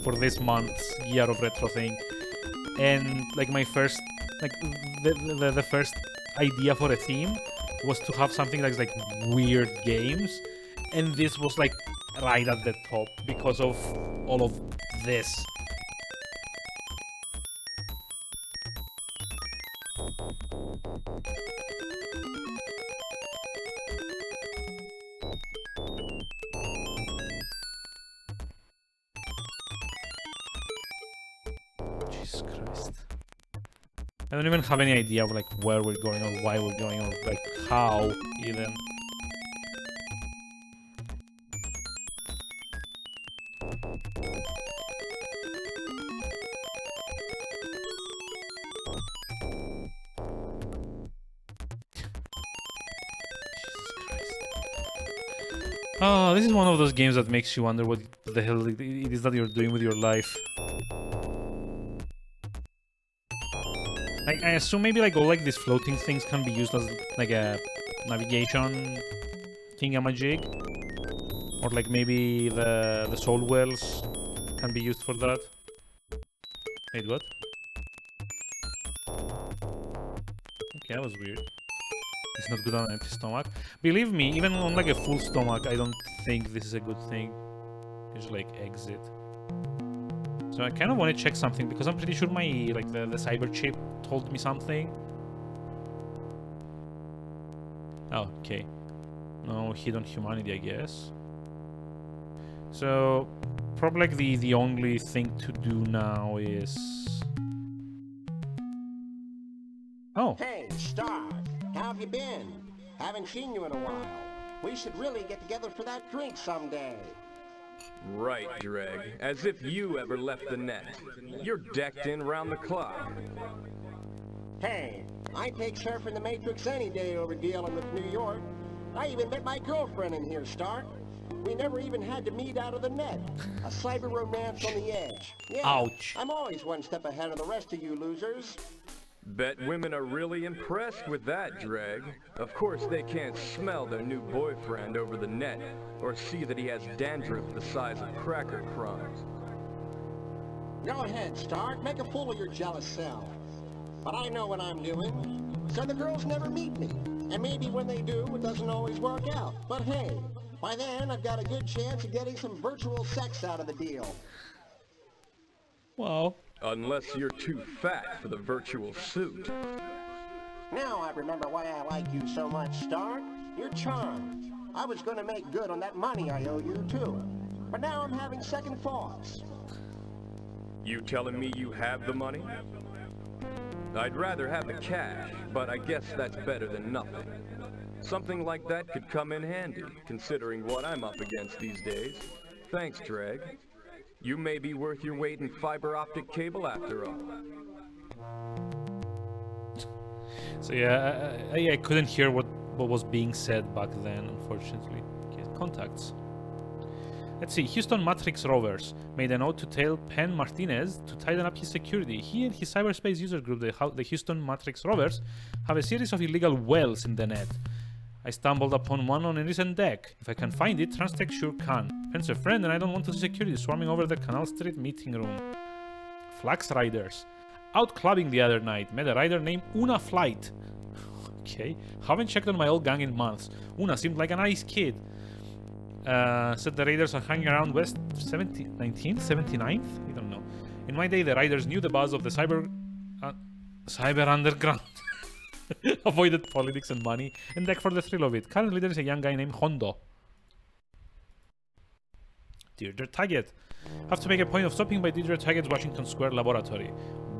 for this month's Year of Retro thing, and like my first like the first idea for a theme was to have something that's like weird games, and this was like right at the top because of all of this. Jesus Christ. I don't even have any idea of like where we're going or why we're going or like how even. Oh, this is one of those games that makes you wonder what the hell it is that you're doing with your life. I assume maybe like all like these floating things can be used as like a navigation thingamajig, or like maybe the soul wells can be used for that. Wait, what? Okay, that was weird. It's not good on an empty stomach. Believe me, even on like a full stomach, I don't think this is a good thing. Just like exit. So I kind of want to check something because I'm pretty sure my like the cyber chip told me something. Oh, okay. No hidden humanity, I guess. So probably like the only thing to do now is. Oh. Hey, Stark, how have you been? Haven't seen you in a while. We should really get together for that drink someday. Right, Dreg. As if you ever left the net. You're decked in round the clock. Hey, I take surfing the Matrix any day over dealing with New York. I even met my girlfriend in here, Stark. We never even had to meet out of the net. A cyber romance on the edge. Yeah, ouch. I'm always one step ahead of the rest of you losers. Bet women are really impressed with that, Dreg. Of course they can't smell their new boyfriend over the net, or see that he has dandruff the size of cracker crumbs. Go ahead, Stark. Make a fool of your jealous self. But I know what I'm doing. So the girls never meet me. And maybe when they do, it doesn't always work out. But hey, by then I've got a good chance of getting some virtual sex out of the deal. Wow. Unless you're too fat for the virtual suit. Now I remember why I like you so much, Stark. You're charmed. I was going to make good on that money I owe you, too. But now I'm having second thoughts. You telling me you have the money? I'd rather have the cash, but I guess that's better than nothing. Something like that could come in handy, considering what I'm up against these days. Thanks, Dreg. You may be worth your weight in fiber optic cable after all. So yeah, I couldn't hear what was being said back then, unfortunately. Okay, contacts. Let's see. Houston Matrix Rovers made a note to tell Penn Martinez to tighten up his security. He and his cyberspace user group, the Houston Matrix Rovers, have a series of illegal wells in the net. I stumbled upon one on a recent deck. If I can find it, Transtech sure can. Penn's a friend and I don't want to see security swarming over the Canal Street meeting room. Flax Riders. Out clubbing the other night. Met a rider named Una Flight. Okay. Haven't checked on my old gang in months. Una seemed like a nice kid. Said the raiders are hanging around West 19th, 79th? I don't know. In my day, the riders knew the buzz of the cyber underground. Avoided politics and money, and deck for the thrill of it. Currently, there is a young guy named Hondo. Deirdre Taggett. Have to make a point of stopping by Deirdre Taggett's Washington Square laboratory.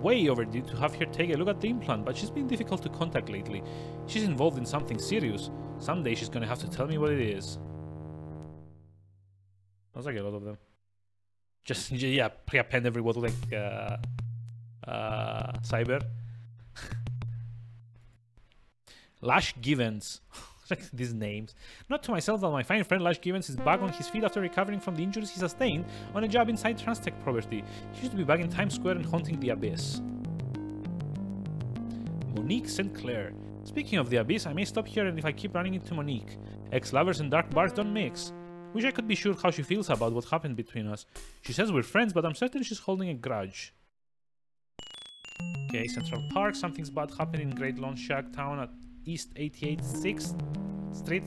Way overdue to have her take a look at the implant, but she's been difficult to contact lately. She's involved in something serious. Someday she's gonna have to tell me what it is. Sounds like a lot of them. Just, yeah, pre-append every word like cyber. Lash Givens. These names. Not to myself that my fine friend Lash Givens is back on his feet after recovering from the injuries he sustained on a job inside Transtech property. He used to be back in Times Square and haunting the Abyss. Monique St. Clair. Speaking of the Abyss, I may stop here and if I keep running into Monique. Ex-lovers and dark bars don't mix. Wish I could be sure how she feels about what happened between us. She says we're friends, but I'm certain she's holding a grudge. Okay, Central Park. Something's bad happened in Great Lawn Shack Town at East 86th Street.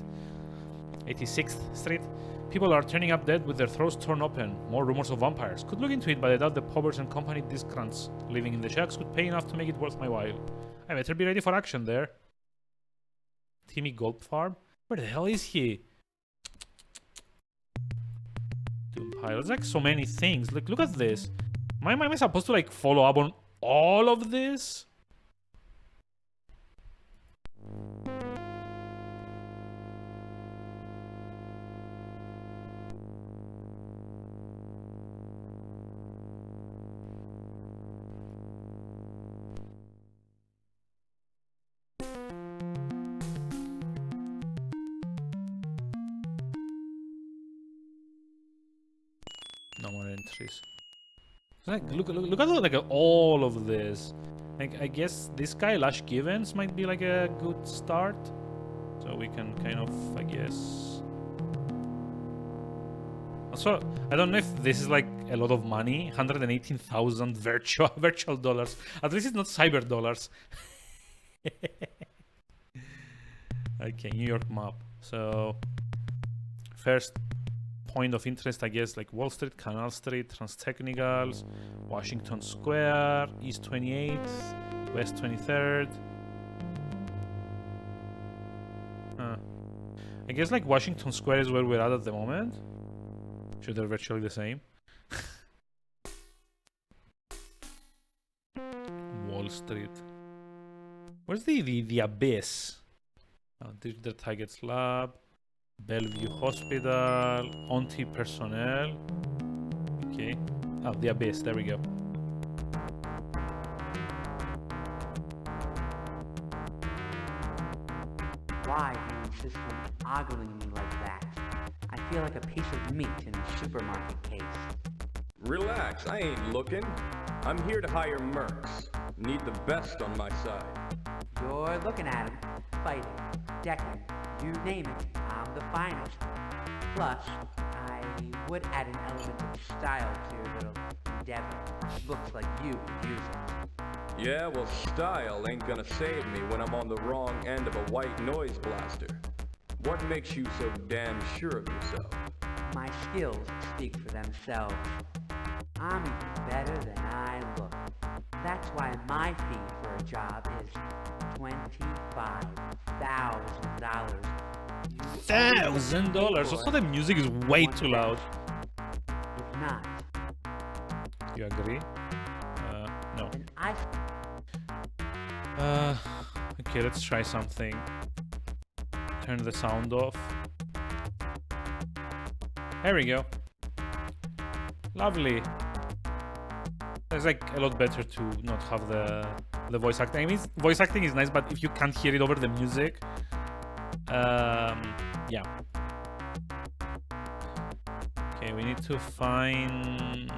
86th Street. People are turning up dead with their throats torn open. More rumors of vampires. Could look into it, but I doubt the Pobbers and company disgrunts living in the shacks could pay enough to make it worth my while. I better be ready for action there. Timmy Goldfarb? Where the hell is he? Doom Pilots. Like so many things. Look at this. Am I supposed to like follow up on all of this? No more entries. Like, look at like all of this. Like, I guess this guy Lash Givens might be like a good start, so we can kind of, I guess. Also, I don't know if this is like a lot of money. 118,000 virtual dollars. At least it's not cyber dollars. Okay, New York map. So first point of interest, I guess, like Wall Street, Canal Street, Transtechnicals, Washington Square, East 28th, West 23rd. I guess like Washington Square is where we're at the moment. Sure, they're virtually the same. Wall Street. Where's the Abyss? The Target's Lab. Bellevue Hospital, Onti Personnel. Okay. Oh, the Abyss, there we go. Why do you insist on ogling me like that? I feel like a piece of meat in a supermarket case. Relax, I ain't looking. I'm here to hire mercs. Need the best on my side. You're looking at him, fighting, decking, you name it. I'm the finest. Plus, I would add an element of style to your little endeavor. Looks like you would use it. Yeah, well, style ain't gonna save me when I'm on the wrong end of a white noise blaster. What makes you so damn sure of yourself? My skills speak for themselves. I'm even better than I look. That's why my fee for a job is $25,000. $1,000. Also, the music is way too loud. If not, You agree? No. then I... Okay, let's try something. Turn the sound off. There we go. Lovely. It's like a lot better to not have the the voice acting. I mean, voice acting is nice, but if you can't hear it over the music, yeah. Okay, we need to find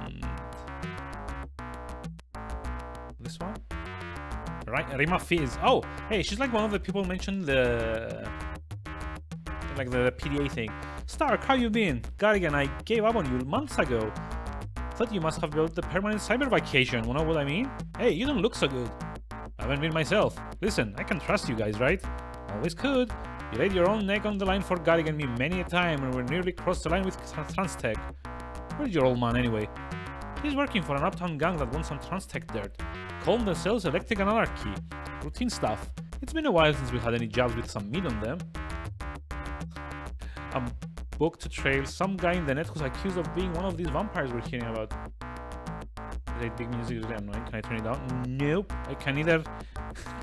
this one. Right, Rima Fizz. Oh, hey, she's like one of the people mentioned the PDA thing. Stark, how you been? Garrigan, I gave up on you months ago. Thought you must have built the permanent cyber vacation. You know what I mean? Hey, you don't look so good. I haven't been myself. Listen, I can trust you guys, right? Always could. You laid your own neck on the line for Garrigan and me many a time, and we nearly crossed the line with Transtech. Where's your old man anyway? He's working for an uptown gang that wants some Transtech dirt. Calling themselves Electric Anarchy. Routine stuff. It's been a while since we had any jobs with some meat on them. I'm booked to trail some guy in the net who's accused of being one of these vampires we're hearing about. That big music is really annoying. Can I turn it down? Nope. I can either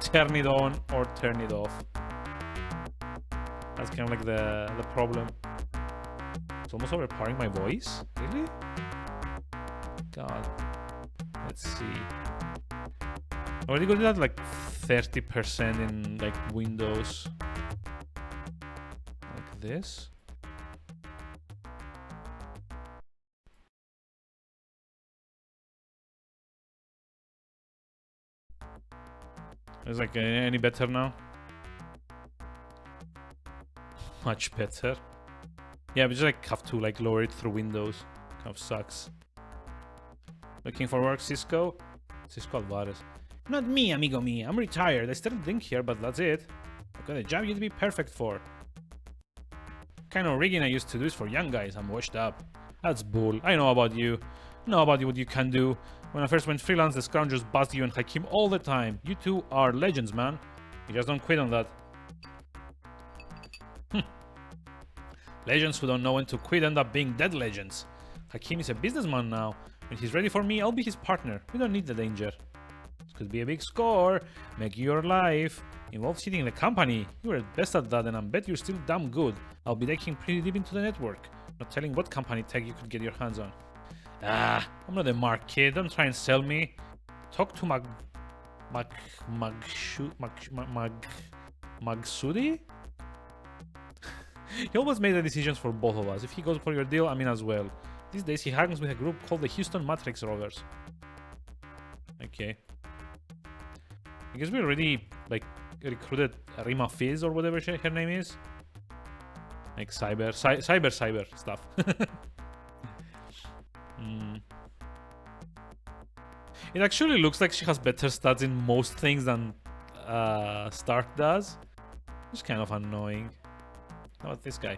turn it on or turn it off. That's kind of like the problem. It's almost overpowering my voice. Really? God. Let's see. I already got that like 30% in like Windows. Like this. Is like any better now? Much better. Yeah, we just like have to like lower it through Windows. Kind of sucks. Looking for work, Cisco? Cisco Alvarez. Not me, amigo me. I'm retired. I still drink here, but that's it. I've got a job you'd be perfect for. Kind of rigging I used to do is for young guys. I'm washed up. That's bull. I know about you. Know about you what you can do. When I first went freelance, the scroungers buzzed you and Hakim all the time. You two are legends, man. You just don't quit on that. Legends who don't know when to quit end up being dead legends. Hakim is a businessman now. When he's ready for me, I'll be his partner. We don't need the danger. This could be a big score. Make your life. Involves hitting the company. You are best at that and I bet you're still damn good. I'll be digging pretty deep into the network. Not telling what company tech you could get your hands on. Ah, I'm not a mark kid. Don't try and sell me. Talk to Magsudi? He always made the decisions for both of us. If he goes for your deal, I'm in as well. These days he hangs with a group called the Houston Matrix Rovers. Okay. I guess we already like recruited Rima Fizz or whatever her name is. Like cyber stuff. It actually looks like she has better stats in most things than Stark does. It's kind of annoying. How about this guy?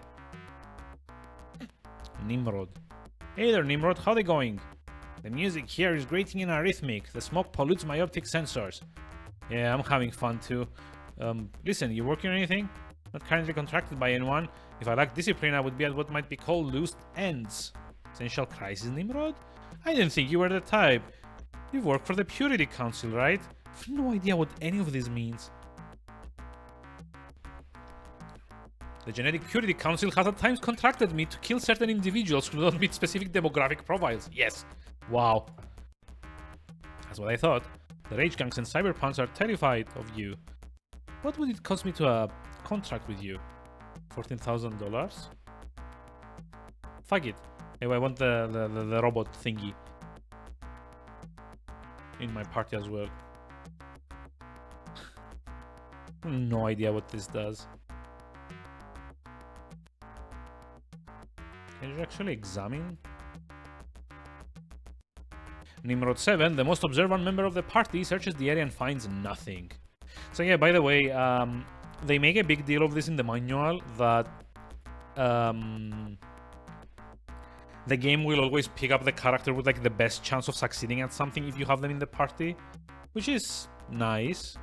Nimrod. Hey there, Nimrod. How they going? The music here is grating and arrhythmic. The smoke pollutes my optic sensors. Yeah, I'm having fun too. Listen, you working on anything? Not currently contracted by anyone. If I lacked discipline, I would be at what might be called loose ends. Essential crisis, Nimrod? I didn't think you were the type. You work for the Purity Council, right? I've no idea what any of this means. The Genetic Purity Council has at times contracted me to kill certain individuals who don't meet specific demographic profiles. Yes. Wow. That's what I thought. The rage gangs and cyberpunks are terrified of you. What would it cost me to contract with you? $14,000? Fuck it. Anyway, I want the robot thingy in my party as well. No idea what this does. Can you actually examine? Nimrod 7, the most observant member of the party, searches the area and finds nothing. So yeah, by the way, they make a big deal of this in the manual that the game will always pick up the character with like the best chance of succeeding at something if you have them in the party, which is nice.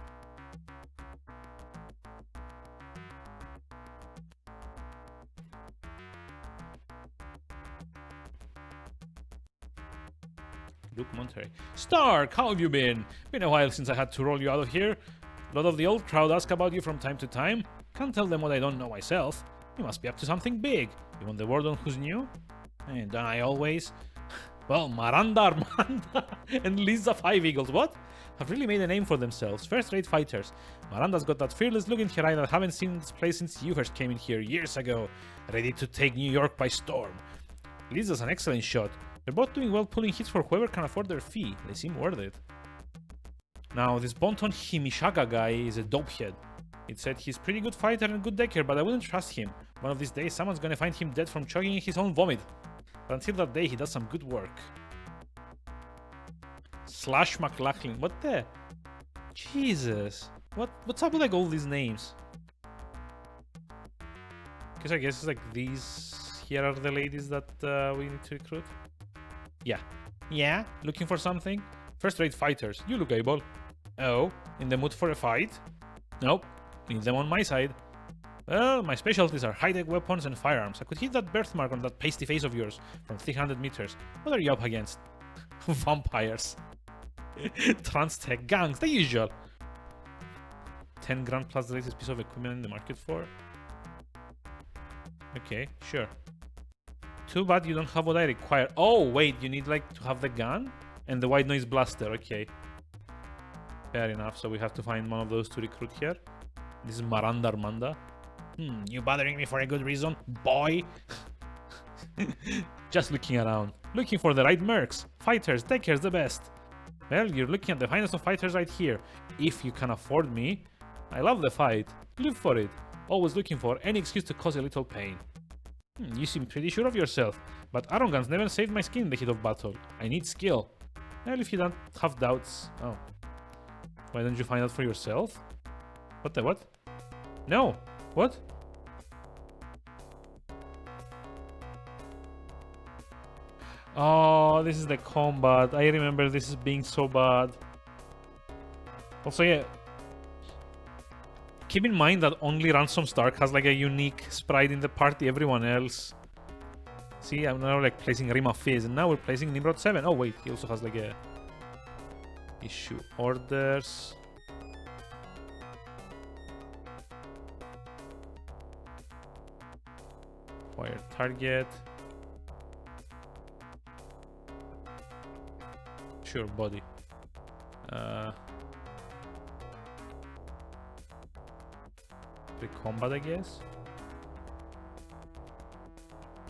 Luke Monterey. Stark, how have you been? Been a while since I had to roll you out of here. A lot of the old crowd ask about you from time to time. Can't tell them what I don't know myself. You must be up to something big. You want the word on who's new? And don't I always? Well, Miranda Armanda and Lisa Five Eagles, what? Have really made a name for themselves. First-rate fighters. Miranda's got that fearless look in her eye that I haven't seen this place since you first came in here years ago. Ready to take New York by storm. Lisa's an excellent shot. They're both doing well pulling hits for whoever can afford their fee. They seem worth it. Now, this Bonton Himishaga guy is a dopehead. It said he's pretty good fighter and good decker, but I wouldn't trust him. One of these days, someone's gonna find him dead from choking in his own vomit. But until that day, he does some good work. Slash McLaughlin. What the? Jesus. What's up with like all these names? Because I guess it's like these here are the ladies that we need to recruit. Yeah. Yeah? Looking for something? First-rate fighters. You look able. Oh, in the mood for a fight? Nope. Need them on my side. Well, my specialties are high-tech weapons and firearms. I could hit that birthmark on that pasty face of yours from 300 meters. What are you up against? Vampires. Trans-tech gangs, the usual. 10 grand plus the latest piece of equipment in the market for. Okay, sure. Too bad you don't have what I require. Oh, wait, you need like to have the gun and the white noise blaster. Okay. Fair enough, so we have to find one of those to recruit here. This is Miranda Armanda. You bothering me for a good reason, boy? Just looking around. Looking for the right mercs. Fighters, deckers, the best. Well, you're looking at the finest of fighters right here. If you can afford me. I love the fight. Live for it. Always looking for any excuse to cause a little pain. You seem pretty sure of yourself, but arrogance never saved my skin in the heat of battle. I need skill. Well, if you don't have doubts... Oh. Why don't you find out for yourself? What the what? No! What? Oh, this is the combat. I remember this is being so bad. Also, yeah. Keep in mind that only Ransom Stark has like a unique sprite in the party. Everyone else... See, I'm now like placing Rima Fizz, and now we're placing Nimrod 7. Oh wait, he also has like a... Issue orders... Acquire target... Sure, body. Pre-combat, I guess.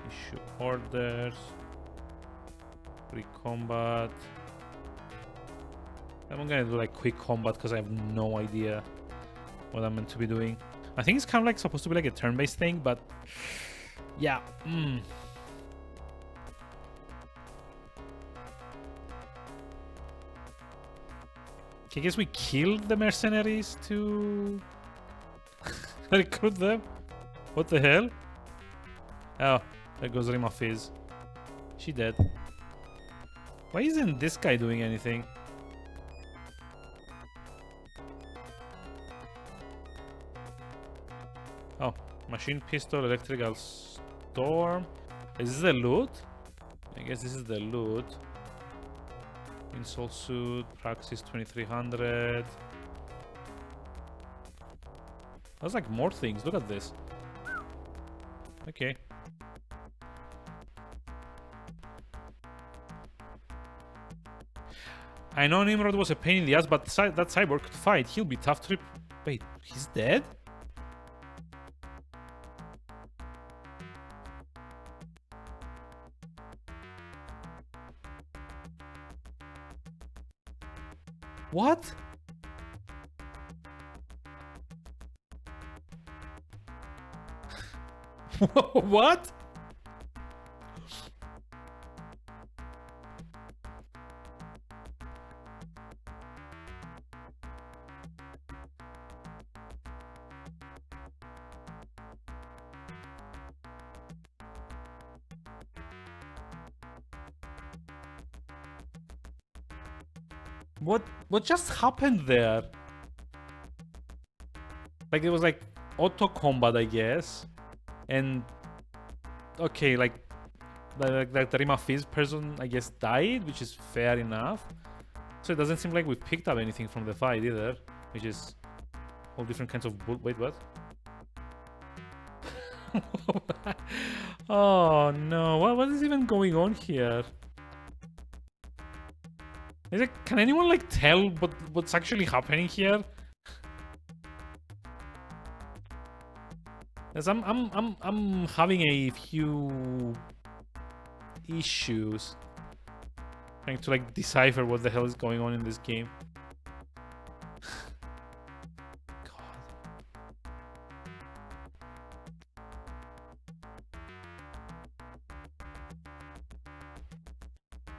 Issue orders. Pre-combat. I'm gonna do like quick combat because I have no idea what I'm meant to be doing. I think it's kind of like supposed to be like a turn-based thing, but yeah. I guess we killed the mercenaries to recruit them. What the hell? Oh, there goes Rima Fizz. She dead. Why isn't this guy doing anything? Oh, machine pistol, electrical storm. Is this the loot? I guess this is the loot. Insult suit, Praxis 2300. There's like more things. Look at this. Okay. I know Nimrod was a pain in the ass, but that cyborg could fight. He'll be tough to Wait, he's dead? What? What? What just happened there? Like it was like auto combat, I guess. And okay, like the Rima Fizz person, I guess, died, which is fair enough. So it doesn't seem like we picked up anything from the fight either, which is all different kinds of wait, what? Oh no, what is even going on here? Is it, can anyone like tell what's actually happening here? Yes, I'm having a few issues trying to like decipher what the hell is going on in this game.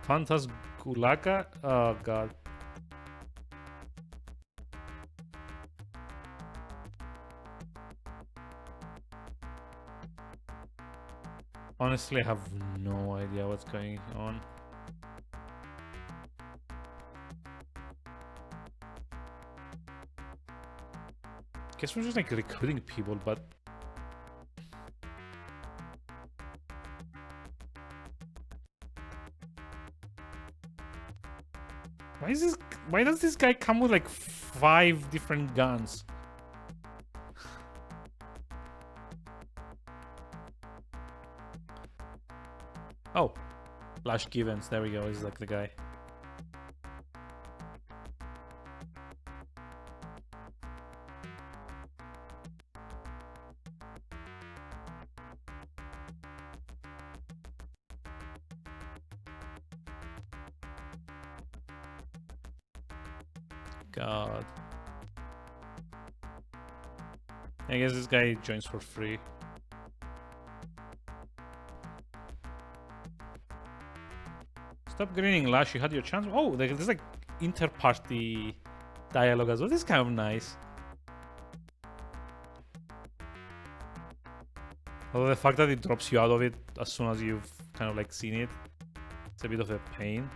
Fantasgulaka? Oh god. Honestly, I have no idea what's going on. Guess we're just like recruiting people, but why does this guy come with like 5 different guns? Oh, Lash Givens, there we go, he's like the guy. God. I guess this guy joins for free. Stop grinning, Lash. You had your chance. Oh, there's like inter-party dialogue as well. This is kind of nice. Although the fact that it drops you out of it as soon as you've kind of like seen it, it's a bit of a pain.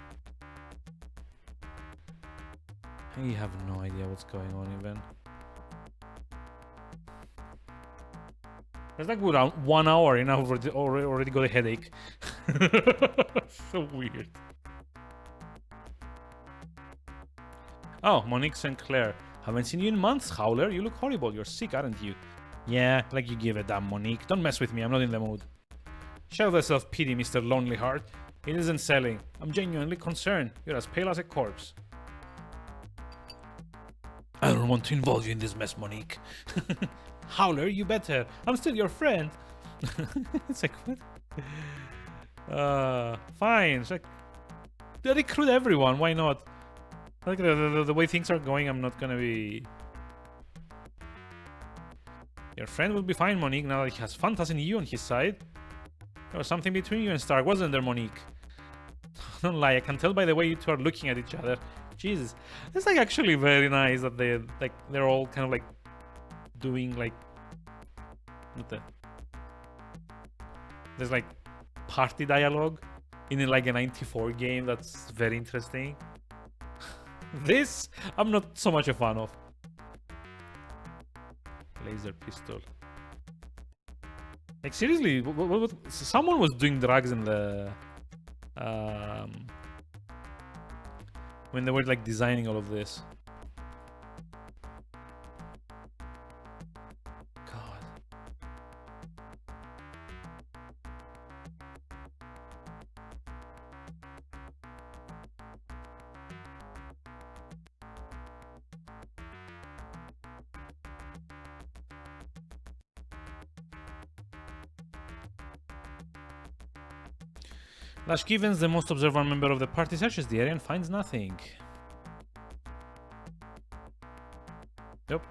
I have no idea what's going on even. It's like around 1 hour and I've already got a headache. So weird. Oh, Monique St. Clair. Haven't seen you in months, Howler. You look horrible. You're sick, aren't you? Yeah, like you give a damn, Monique. Don't mess with me. I'm not in the mood. Show the self-pity, Mr. Lonely Heart. It isn't selling. I'm genuinely concerned. You're as pale as a corpse. I don't want to involve you in this mess, Monique. Howler, you better. I'm still your friend. It's like, what? Fine. It's like, they recruit everyone. Why not? Like the way things are going, I'm not gonna be. Your friend will be fine, Monique. Now that he has Phantas and you on his side. There was something between you and Stark, wasn't there, Monique? Don't lie. I can tell by the way you two are looking at each other. Jesus, it's like actually very nice that they're all kind of like doing like what the. There's like party dialogue in like a 94 game. That's very interesting. This I'm not so much a fan of. Laser pistol. Like seriously, someone was doing drugs in the when they were like designing all of this. God. Lash Givens, the most observant member of the party, searches the area and finds nothing. Yep.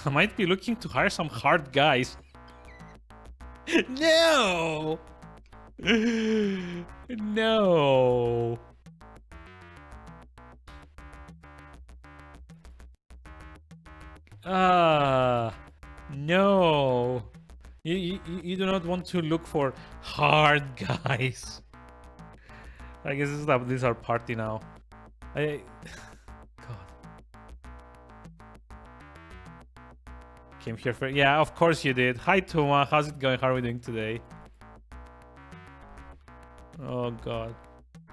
I might be looking to hire some hard guys. No! No! No! You do not want to look for hard guys. I guess this is our party now. God. Came here for... Yeah, of course you did. Hi, Tuma. How's it going? How are we doing today? Oh, God.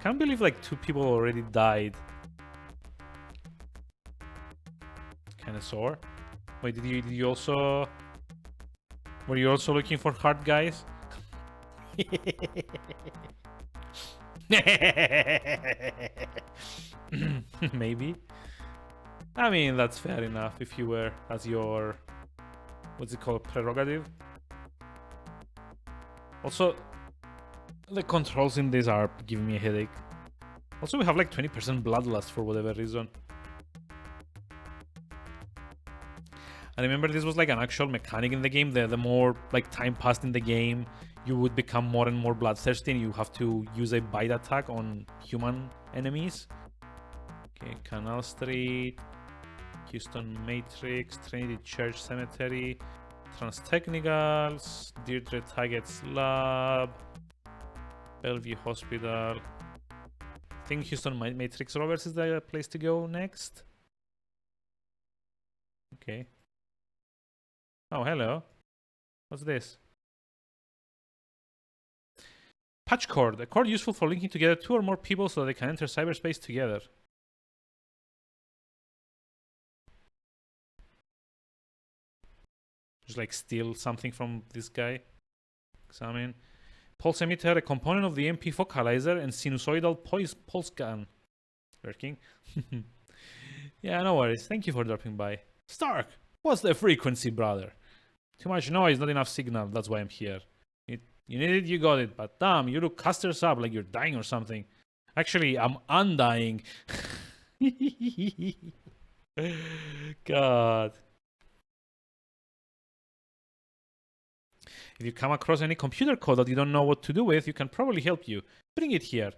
Can't believe, like, 2 people already died. Kind of sore. Wait, did you also... Were you also looking for hard guys? Maybe. I mean, that's fair enough if you were as your, what's it called, prerogative. Also, the controls in this are giving me a headache. Also, we have like 20% bloodlust for whatever reason. I remember this was like an actual mechanic in the game. The more like time passed in the game, you would become more and more bloodthirsty and you have to use a bite attack on human enemies. Okay, Canal Street, Houston Matrix, Trinity Church Cemetery, Transtechnicals, Deirdre Taggart's Lab, Bellevue Hospital. I think Houston Matrix Rovers is the place to go next. Okay. Oh, hello. What's this? Patch cord. A cord useful for linking together 2 or more people so they can enter cyberspace together. Just like steal something from this guy. Examine. Pulse emitter, a component of the MP focalizer and sinusoidal pulse gun. Working. Yeah, no worries. Thank you for dropping by. Stark, what's the frequency, brother? Too much noise, not enough signal. That's why I'm here. You need it, you got it. But damn, you look custers up like you're dying or something. Actually, I'm undying. God. If you come across any computer code that you don't know what to do with, you can probably help you. Bring it here.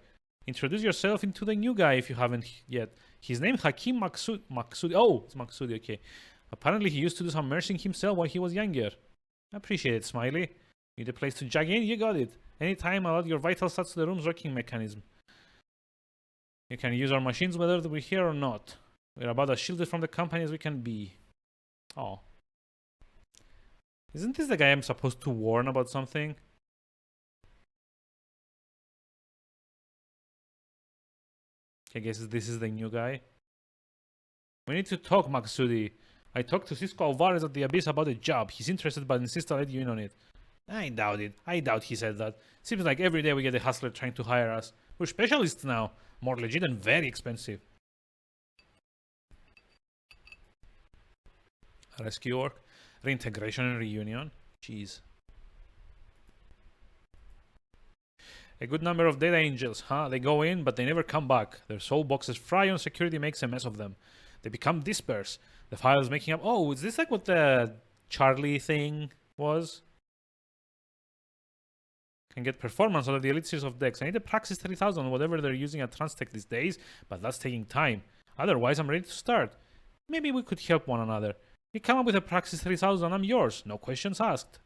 Introduce yourself into the new guy if you haven't yet. His name Hakim Maksudi. Oh, it's Maksudi, okay. Apparently he used to do some nursing himself while he was younger. Appreciate it, Smiley. Need a place to jog in? You got it. Anytime, I'll add your vital stats to the room's working mechanism. You can use our machines whether we're here or not. We're about as shielded from the company as we can be. Oh. Isn't this the guy I'm supposed to warn about something? I guess this is the new guy. We need to talk, Maksudi. I talked to Cisco Alvarez at the Abyss about a job. He's interested but insists I let you in on it. I doubt it. I doubt he said that. Seems like every day we get a hustler trying to hire us. We're specialists now. More legit and very expensive. Rescue work. Reintegration and reunion. Jeez. A good number of data angels, huh? They go in, but they never come back. Their soul boxes fry and security makes a mess of them. They become dispersed. The files making up... Oh, is this like what the Charlie thing was? Can get performance out of the elite series of decks. I need a Praxis 3000 whatever they're using at Transtech these days, but that's taking time. Otherwise, I'm ready to start. Maybe we could help one another. You come up with a Praxis 3000, I'm yours. No questions asked.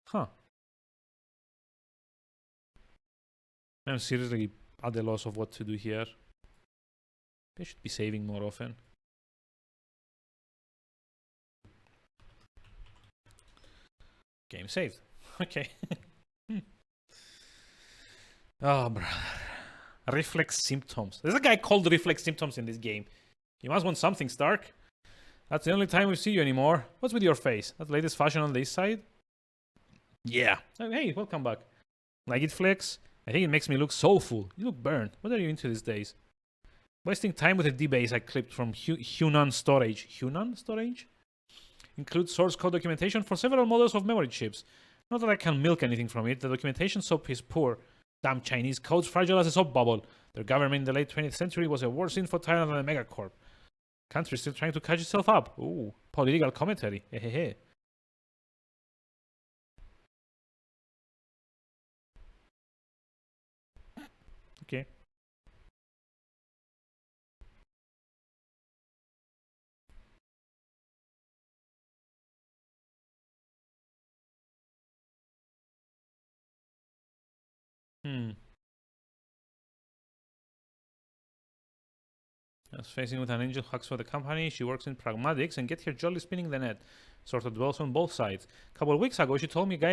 Huh. I'm seriously at the loss of what to do here. I should be saving more often. Game saved. Okay. Oh, brother. Reflex symptoms. There's a guy called Reflex Symptoms in this game. You must want something, Stark. That's the only time we see you anymore. What's with your face? That's the latest fashion on this side? Yeah. Oh, hey, welcome back. Like it, Flex? I think it makes me look soulful. You look burned. What are you into these days? Wasting time with a D-base I clipped from Hunan Storage. Hunan Storage? Includes source code documentation for several models of memory chips. Not that I can milk anything from it. The documentation soap is poor. Damn Chinese codes fragile as a soap bubble. Their government in the late 20th century was a worse info tyrant than a megacorp. Country still trying to catch itself up. Ooh, political commentary. Hehehe. Okay. I was facing with an angel who hacks for the company. She works in pragmatics and get here jolly spinning the net. Sort of dwells on both sides. A couple of weeks ago, she told me about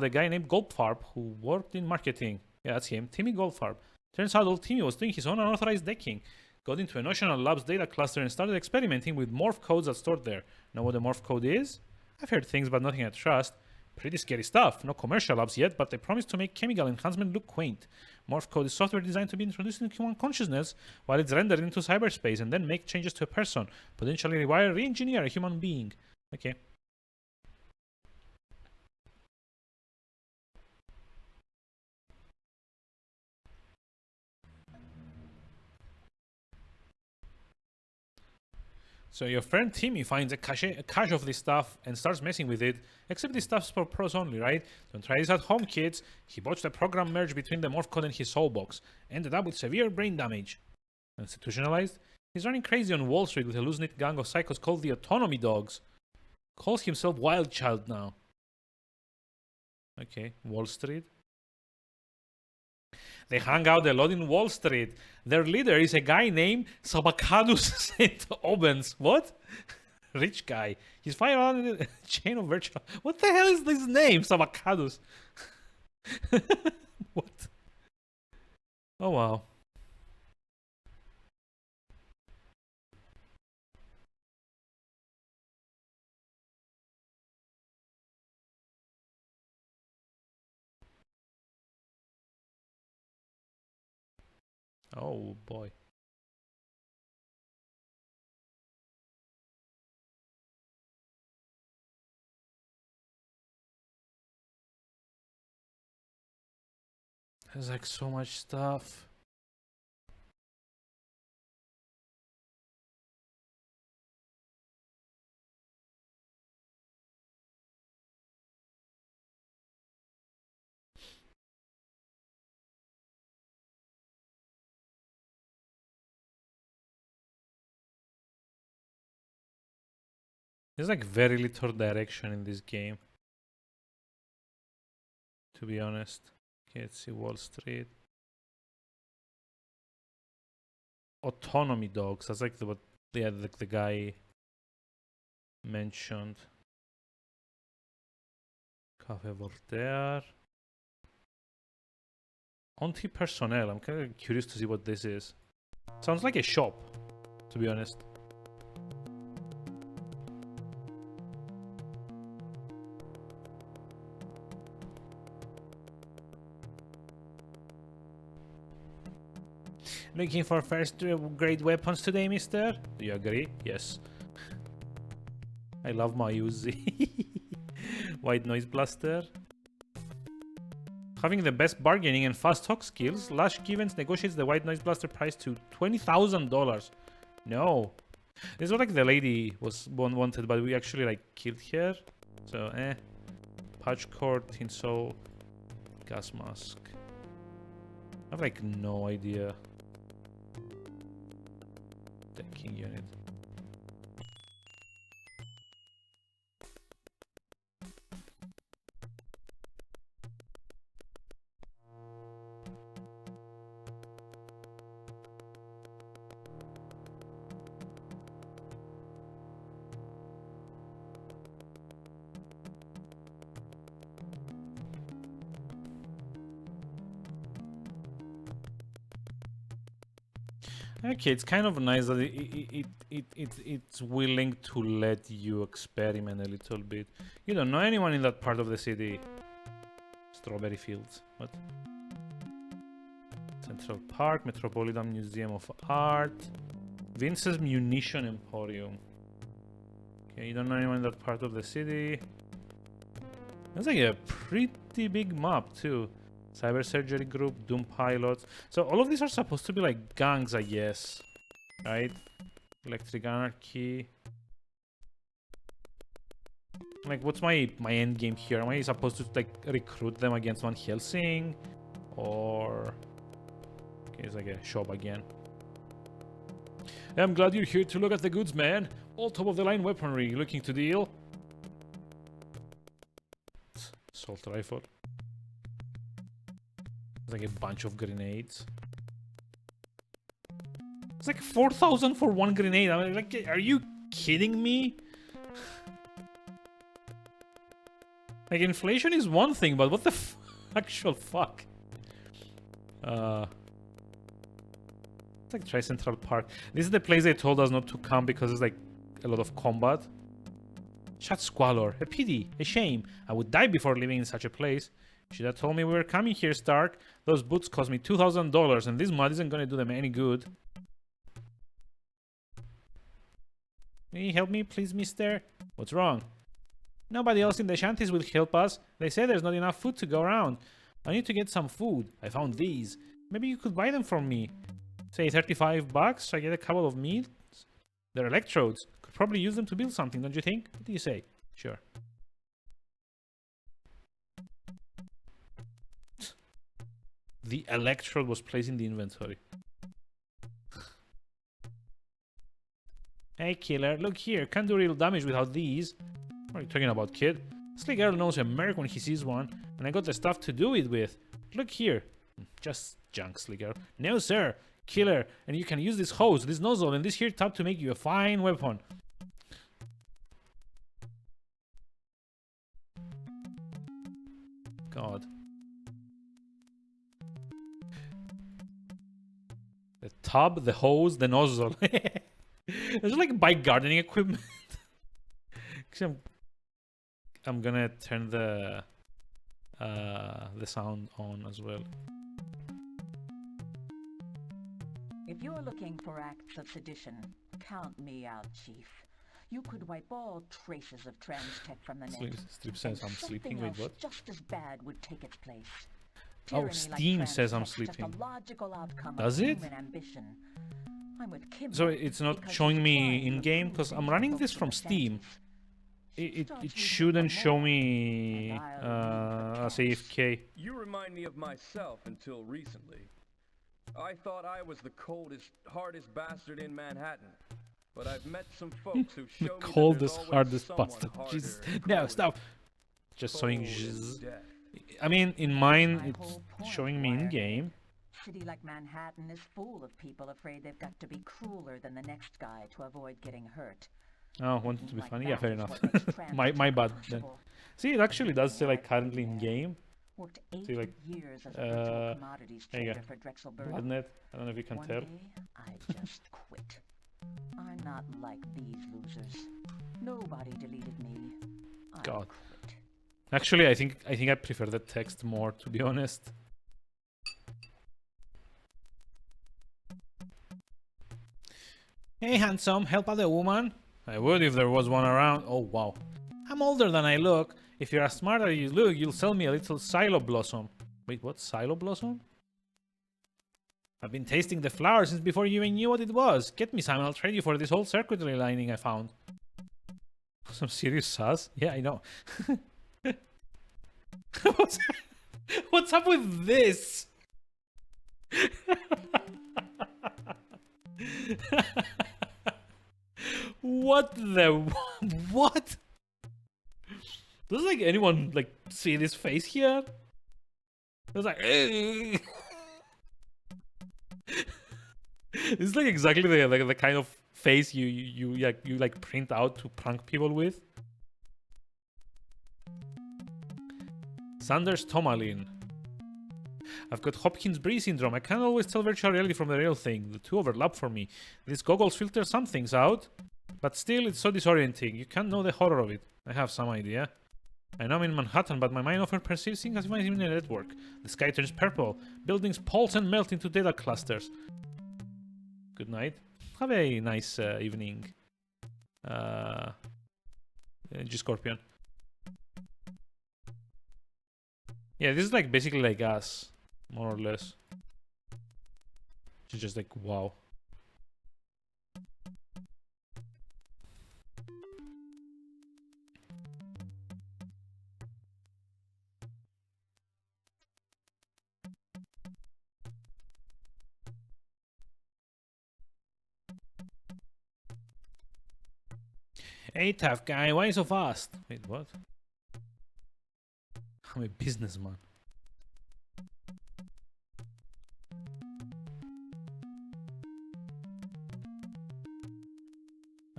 a guy named Goldfarb who worked in marketing. Yeah, that's him. Timmy Goldfarb. Turns out old Timmy was doing his own unauthorized decking. Got into a Notional Labs data cluster and started experimenting with morph codes that stored there. Know what a morph code is? I've heard things, but nothing I trust. Pretty scary stuff. No commercial labs yet, but they promise to make chemical enhancement look quaint. Morph code is software designed to be introduced into human consciousness while it's rendered into cyberspace and then make changes to a person, potentially rewire, re-engineer a human being. Okay. So your friend Timmy finds a cache of this stuff and starts messing with it, except this stuff's for pros only, right? Don't try this at home, kids. He botched a program merge between the morph code and his soul box, ended up with severe brain damage. Institutionalized? He's running crazy on Wall Street with a loose-knit gang of psychos called the Autonomy Dogs. Calls himself Wild Child now. Okay, Wall Street. They hang out a lot in Wall Street. Their leader is a guy named Sabakadus St. Obens. What? Rich guy. He's fired on a chain of virtual... What the hell is this name? Sabakadus. What? Oh, wow. Oh, boy. There's like so much stuff. There's like very little direction in this game, to be honest. Okay, let's see Wall Street. Autonomy Dogs. That's like what the guy mentioned. Cafe Voltaire. Anti-personnel. I'm kind of curious to see what this is. Sounds like a shop, to be honest. Looking for first grade weapons today, mister? Do you agree? Yes. I love my Uzi. White noise blaster. Having the best bargaining and fast talk skills, Lash Givens negotiates the white noise blaster price to $20,000. No. This is what like the lady wanted, but we actually like killed her. So patch cord, tin soul, gas mask. I have like no idea. Tanking unit. Okay, it's kind of nice that it's willing to let you experiment a little bit. You don't know anyone in that part of the city. Strawberry Fields. What? Central Park, Metropolitan Museum of Art, Vince's Munition Emporium. Okay, you don't know anyone in that part of the city. That's like a pretty big map too. Cyber Surgery Group, Doom Pilots. So all of these are supposed to be like gangs, I guess. Right? Electric Anarchy. Like, what's my end game here? Am I supposed to like recruit them against Van Helsing? Or... Okay, it's like a shop again. I'm glad you're here to look at the goods, man. All top of the line weaponry. Looking to deal? Assault rifle. Like a bunch of grenades. It's like 4,000 for one grenade. I'm like, are you kidding me? Like, inflation is one thing, but what the actual fuck? It's like Tri Central Park. This is the place they told us not to come because it's like a lot of combat. Shut squalor. A pity. A shame. I would die before living in such a place. You should have told me we were coming here, Stark. Those boots cost me $2,000 and this mud isn't gonna do them any good. Can you help me, please, mister? What's wrong? Nobody else in the shanties will help us. They say there's not enough food to go around. I need to get some food. I found these. Maybe you could buy them from me. Say $35 so I get a couple of meals? They're electrodes. Could probably use them to build something, don't you think? What do you say? Sure. The electrode was placed in the inventory. Hey killer, look here. Can't do real damage without these. What are you talking about, kid? Slick Girl knows a merc when he sees one, and I got the stuff to do it with. Look here. Just junk, Slick Girl. No, sir. Killer, and you can use this hose, this nozzle, and this here tub to make you a fine weapon. God. The tub, the hose, the nozzle. It's like buy gardening equipment. I'm gonna turn the sound on as well. If you're looking for acts of sedition, count me out, Chief. You could wipe all traces of trans tech from the net. Strip says I'm sleeping. Wait, what? Just as bad would take its place. Oh, Steam says I'm sleeping. Does it? So it's not showing me in game because I'm running this from Steam. It shouldn't show me as AFK. You remind me of myself until recently. I thought I was the coldest, hardest bastard in Manhattan. But I've met some folks who show me The coldest, that there's hardest always bastard. someone Jesus. harder, No, colder, stop. Just showing cold as zzz. death. I mean, in mine, it's showing me in game. City like Manhattan is full of people afraid they've got to be crueler than the next guy to avoid getting hurt. Oh, wanted to be Like funny? that Yeah, fair is enough. what makes trans my tech bad then. possible. See, it actually does say like currently in game. Worked See, 8 like, years as a virtual commodities there you trader for Drexel Bird. BloodNet. I don't know if you can One tell. day, I just quit. I'm not like these losers. Nobody deleted me. I God. quit. Actually, I think I prefer the text more, to be honest. Hey, handsome, help out a woman? I would if there was one around. Oh, wow. I'm older than I look. If you're as smart as you look, you'll sell me a little silo blossom. Wait, what? Silo blossom? I've been tasting the flower since before you even knew what it was. Get me some and I'll trade you for this whole circuitry lining I found. Some serious sus? Yeah, I know. What's up with this? What the what? Does like anyone like see this face here? It's like this is like exactly the kind of face you like print out to prank people with. Sanders Tomalin. I've got Hopkins-Bree syndrome. I can't always tell virtual reality from the real thing. The two overlap for me. These goggles filter some things out, but still it's so disorienting. You can't know the horror of it. I have some idea. I know I'm in Manhattan, but my mind often perceives things as if I'm in a network. The sky turns purple. Buildings pulse and melt into data clusters. Good night. Have a nice evening. G-Scorpion. Yeah, this is like basically like us, more or less. It's just like, wow. Hey, tough guy, why so fast? Wait, what? I'm a businessman.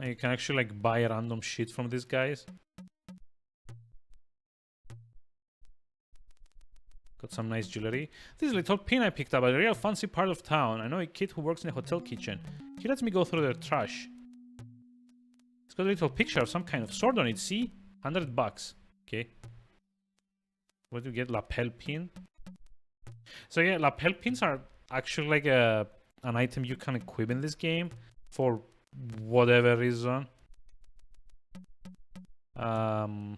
You can actually like buy random shit from these guys. Got some nice jewelry. This little pin I picked up at a real fancy part of town. I know a kid who works in a hotel kitchen. He lets me go through their trash. It's got a little picture of some kind of sword on it. See? $100. Okay. What do you get? Lapel pin. So yeah, lapel pins are actually like an item you can equip in this game for whatever reason. There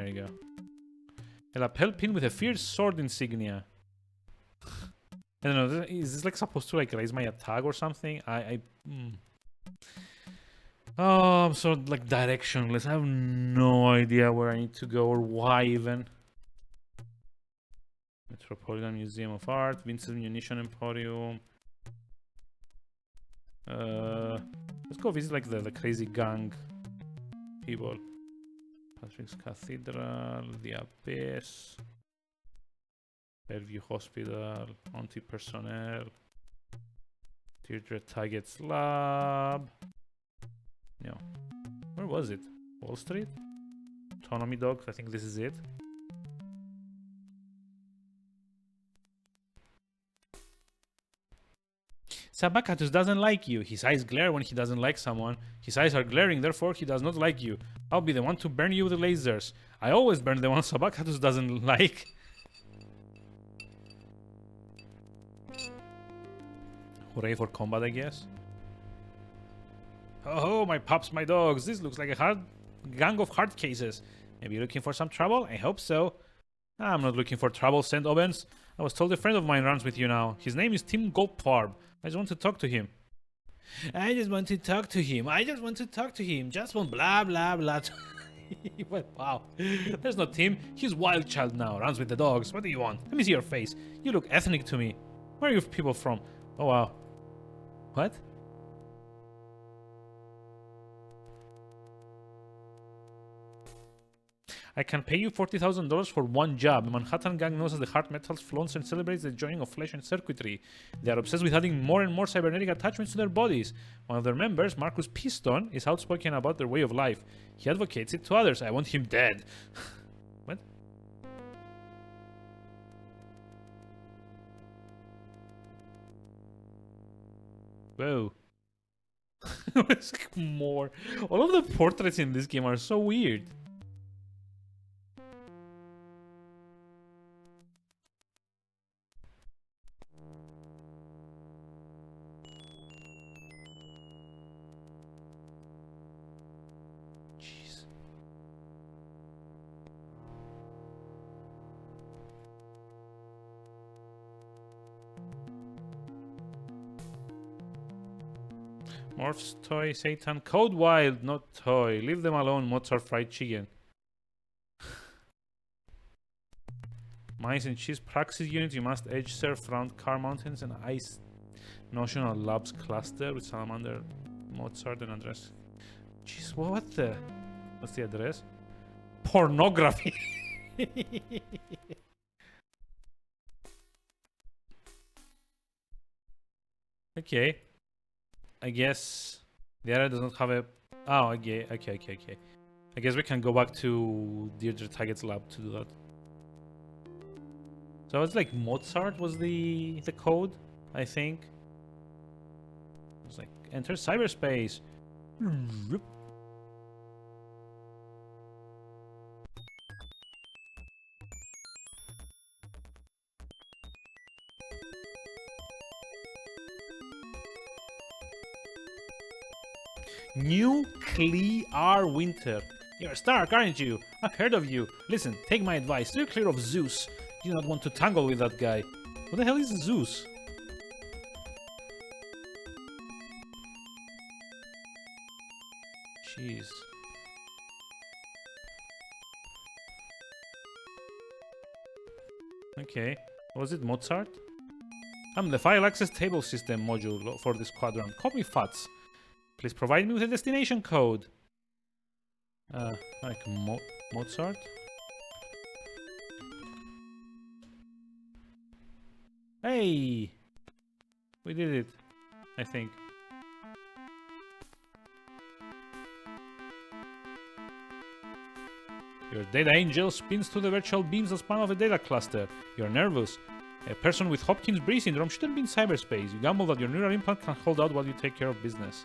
you go. A lapel pin with a fierce sword insignia. I don't know. Is this like supposed to like raise my attack or something? Oh, I'm so like directionless. I have no idea where I need to go or why even. Metropolitan Museum of Art, Vincent Munition Emporium. Let's go visit like the crazy gang people. Patrick's Cathedral, the Abyss, Fairview Hospital, Anti-Personnel, Deirdre Taggart's Lab. No. Where was it? Wall Street? Autonomy Dogs, I think this is it. Sabakatus doesn't like you. His eyes glare when he doesn't like someone. His eyes are glaring, therefore he does not like you. I'll be the one to burn you with the lasers. I always burn the one Sabakatus doesn't like. Hooray for combat, I guess. Oh, my pups, my dogs. This looks like a gang of hard cases. Maybe you're looking for some trouble? I hope so. I'm not looking for trouble, St. Obens. I was told a friend of mine runs with you now. His name is Tim Goldfarb. I just want to talk to him. I just want to talk to him. I just want to talk to him. Just want blah, blah, blah. Well, wow. There's no Tim. He's wild child now. Runs with the dogs. What do you want? Let me see your face. You look ethnic to me. Where are you people from? Oh, wow. What? I can pay you $40,000 for one job. The Manhattan gang knows as the hard metals, flaunts and celebrates the joining of flesh and circuitry. They are obsessed with adding more and more cybernetic attachments to their bodies. One of their members, Marcus Piston, is outspoken about their way of life. He advocates it to others. I want him dead. What? Whoa. More. All of the portraits in this game are so weird. Morph's toy, Satan. Code Wild, not toy. Leave them alone, Mozart fried chicken. Mice and cheese praxis unit. You must edge surf around car mountains and ice notional labs cluster with salamander, Mozart and address. Jeez, what the? What's the address? Pornography. Okay. I guess the area does not have a... Oh, okay. I guess we can go back to Deirdre Taggart's lab to do that. So it's like Mozart was the code, I think. It's like, enter cyberspace. Nuclear Winter. You're Stark, aren't you? I've heard of you. Listen, take my advice. Steer clear of Zeus. You do not want to tangle with that guy. What the hell is Zeus? Jeez. Okay. Was it Mozart? I'm the file access table system module for this quadrant. Call me FATS. Please provide me with a destination code. Like Mozart? Hey! We did it, I think. Your data angel spins through the virtual beams as part of a data cluster. You're nervous. A person with Hopkins-Bree syndrome shouldn't be in cyberspace. You gamble that your neural implant can hold out while you take care of business.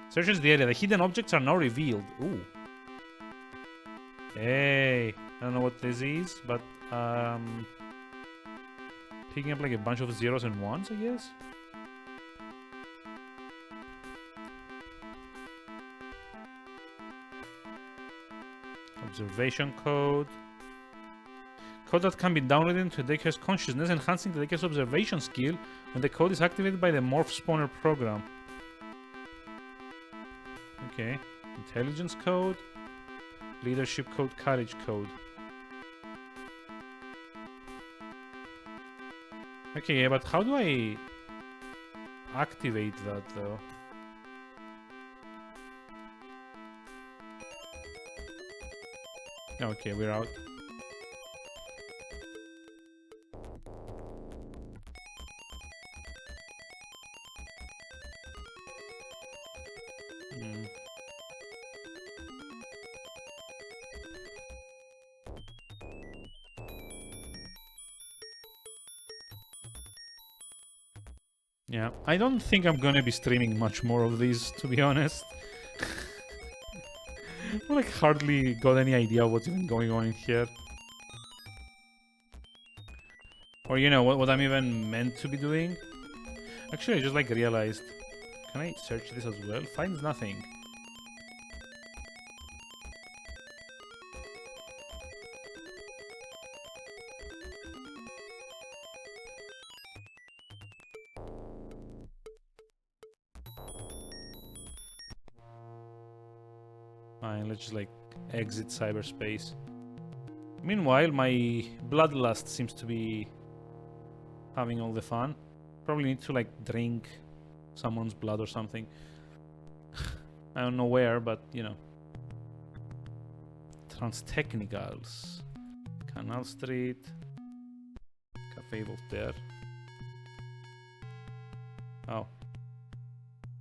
Searches the area. The hidden objects are now revealed. Ooh. Hey. I don't know what this is, but picking up like a bunch of zeros and ones, I guess. Observation code. Code that can be downloaded into the Decker's consciousness, enhancing the Decker's observation skill when the code is activated by the Morph Spawner program. Okay. Intelligence code. Leadership code, courage code. Okay, yeah, but how do I activate that though? Okay, we're out. Yeah, I don't think I'm gonna be streaming much more of these, to be honest. I like hardly got any idea what's even going on in here. Or you know, what I'm even meant to be doing. Actually, I just like realized. Can I search this as well? Finds nothing. Fine, let's just like exit cyberspace. Meanwhile, my bloodlust seems to be having all the fun. Probably need to like drink someone's blood or something. I don't know where, but you know. Transtechnicals. Canal Street. Cafe Voltaire. Oh.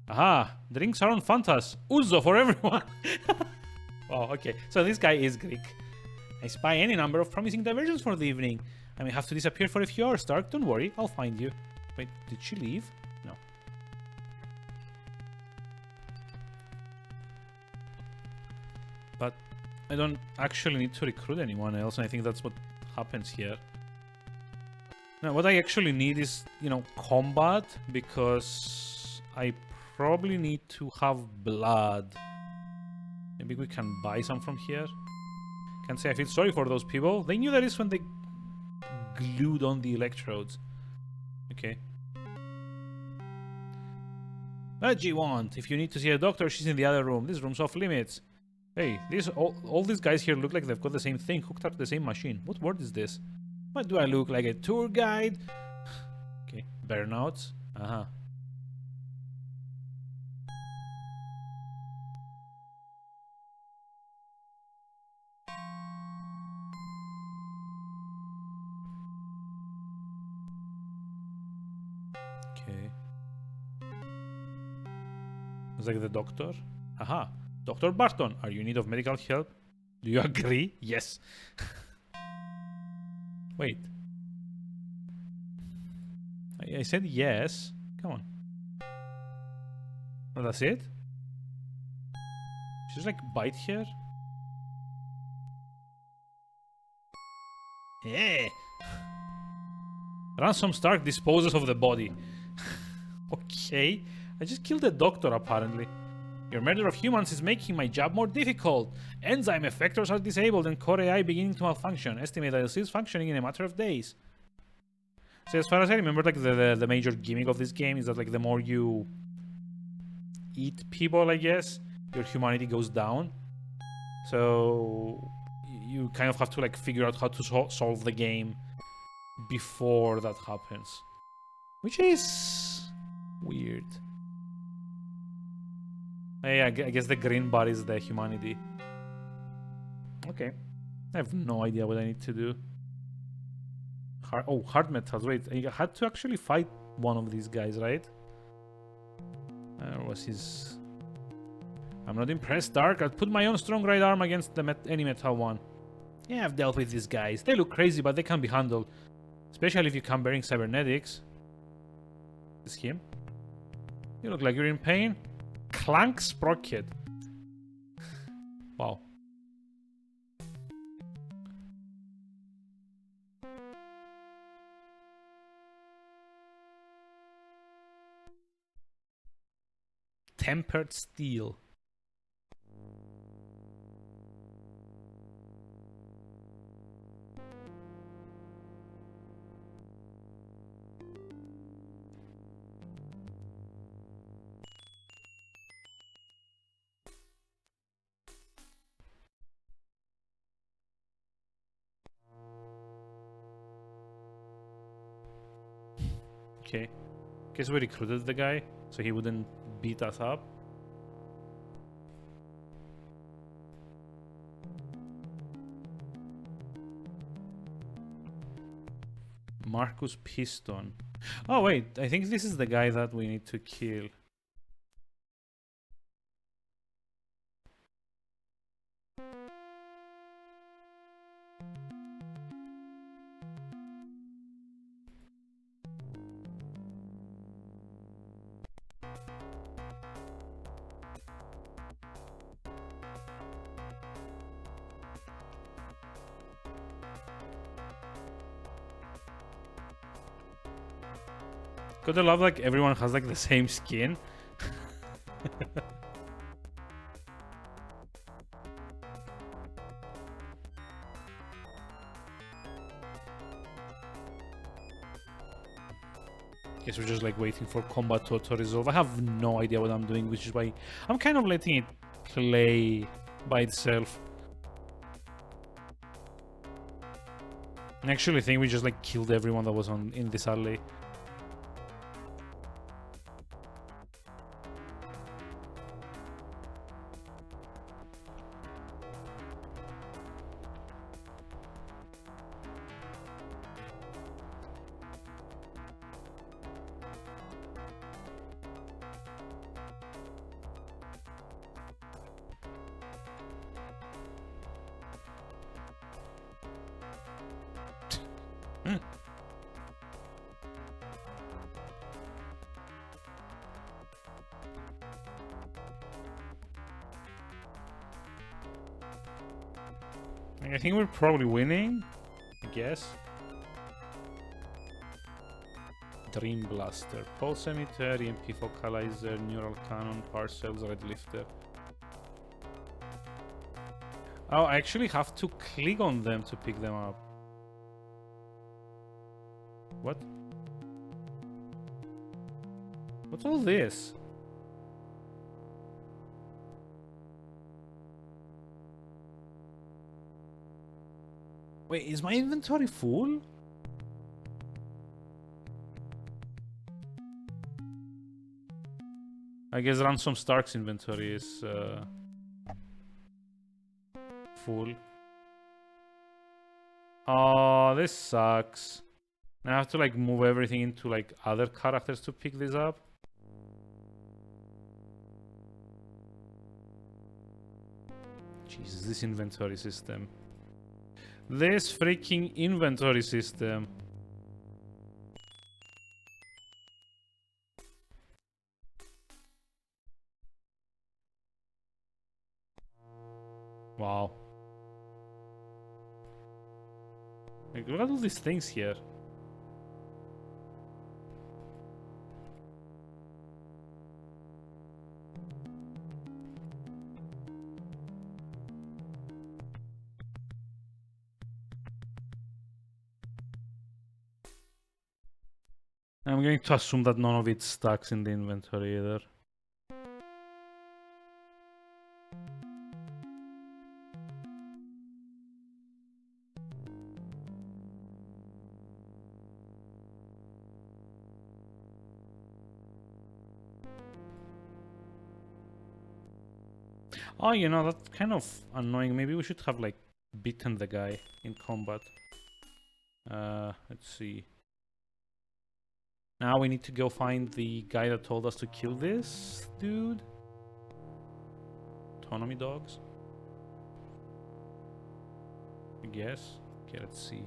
Aha! Drinks are on Fantas. Ouzo for everyone! Oh, okay. So this guy is Greek. I spy any number of promising diversions for the evening. I may have to disappear for a few hours, Stark. Don't worry, I'll find you. Wait, did she leave? No. But I don't actually need to recruit anyone else, and I think that's what happens here. Now, what I actually need is, you know, combat, because I probably need to have blood. Maybe we can buy some from here. Can't say I feel sorry for those people. They knew that is when they glued on the electrodes. Okay. What do you want? If you need to see a doctor, she's in the other room. This room's off limits. Hey, all these guys here look like they've got the same thing hooked up to the same machine. What word is this? What do I look like, a tour guide? Okay, burnouts. Uh-huh. Okay. Looks like the doctor. Aha. Dr. Barton, are you in need of medical help? Do you agree? Yes. Wait. I said yes. Come on. Oh, that's it? She's like bite here? Yeah. Ransom Stark disposes of the body. Okay. I just killed the doctor apparently. Your murder of humans is making my job more difficult. Enzyme effectors are disabled and core AI beginning to malfunction. Estimate that it cease functioning in a matter of days. So as far as I remember, like the major gimmick of this game is that like the more you eat people, I guess, your humanity goes down. So you kind of have to like figure out how to solve the game before that happens. Which is weird. Yeah, I guess the green bar is the humanity. Okay. I have no idea what I need to do. Hard metals. Wait, I had to actually fight one of these guys, right? Or was his I'm not impressed, Dark. I'd put my own strong right arm against the any metal one. Yeah, I've dealt with these guys. They look crazy, but they can be handled. Especially if you come bearing cybernetics. Is him? You look like you're in pain. Clank Sprocket. Wow. Tempered steel. Okay. Guess we recruited the guy so he wouldn't beat us up. Marcus Piston. Oh wait, I think this is the guy that we need to kill. Gotta love like everyone has like the same skin. Guess we're just like waiting for combat to auto-resolve. I have no idea what I'm doing, which is why I'm kind of letting it play by itself. I actually think we just like killed everyone that was in this alley. I think we're probably winning, I guess. Dream Blaster, Pulse Emitter, EMP Focalizer, Neural Cannon, Parcels, Red Lifter. Oh, I actually have to click on them to pick them up. What? What's all this? Wait, is my inventory full? I guess Ransom Stark's inventory is full. Oh, this sucks. Now I have to like move everything into like other characters to pick this up. Jesus, this inventory system. This freaking inventory system. Wow. Like, look at all these things here. I'm going to assume that none of it stacks in the inventory either. Oh, you know, that's kind of annoying. Maybe we should have like beaten the guy in combat. Let's see. Now we need to go find the guy that told us to kill this dude. Autonomy dogs? I guess. Okay, let's see.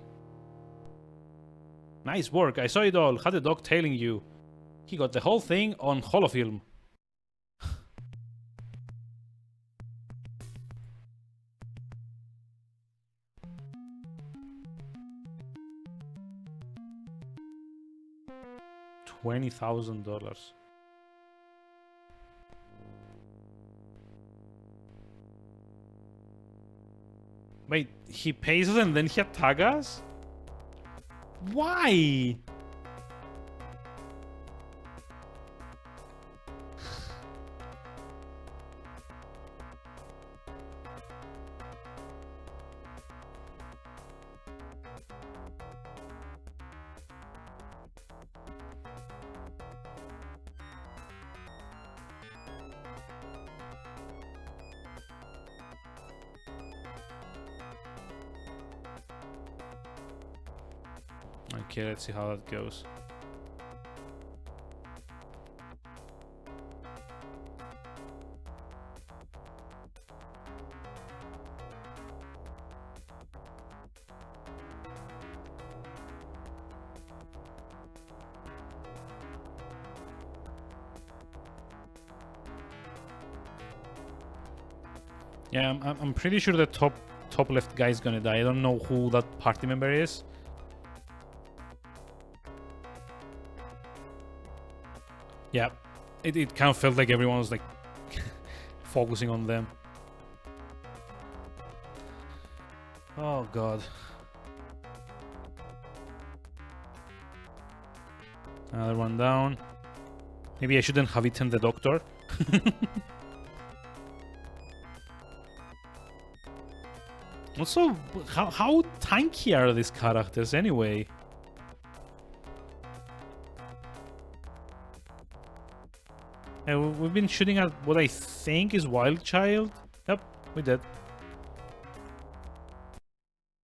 Nice work, I saw it all. Had the dog tailing you. He got the whole thing on holofilm. $20,000. Wait, he pays us and then he attacks us? Why? Okay, let's see how that goes. Yeah, I'm pretty sure the top left guy is gonna die. I don't know who that party member is. Yeah, it kind of felt like everyone was like focusing on them. Oh god. Another one down. Maybe I shouldn't have eaten the doctor. Also, how tanky are these characters anyway? We've been shooting at what I think is Wild Child. Yep, we did.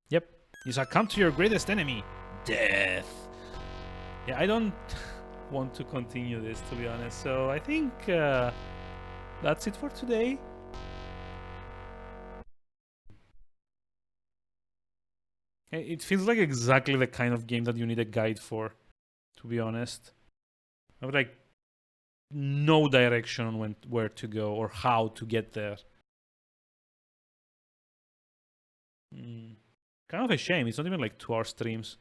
Yep, you succumb to your greatest enemy, death. Yeah, I don't want to continue this, to be honest. So I think that's it for today. It feels like exactly the kind of game that you need a guide for, to be honest. I would like no direction on where to go or how to get there. Kind of a shame. It's not even like 2-hour streams,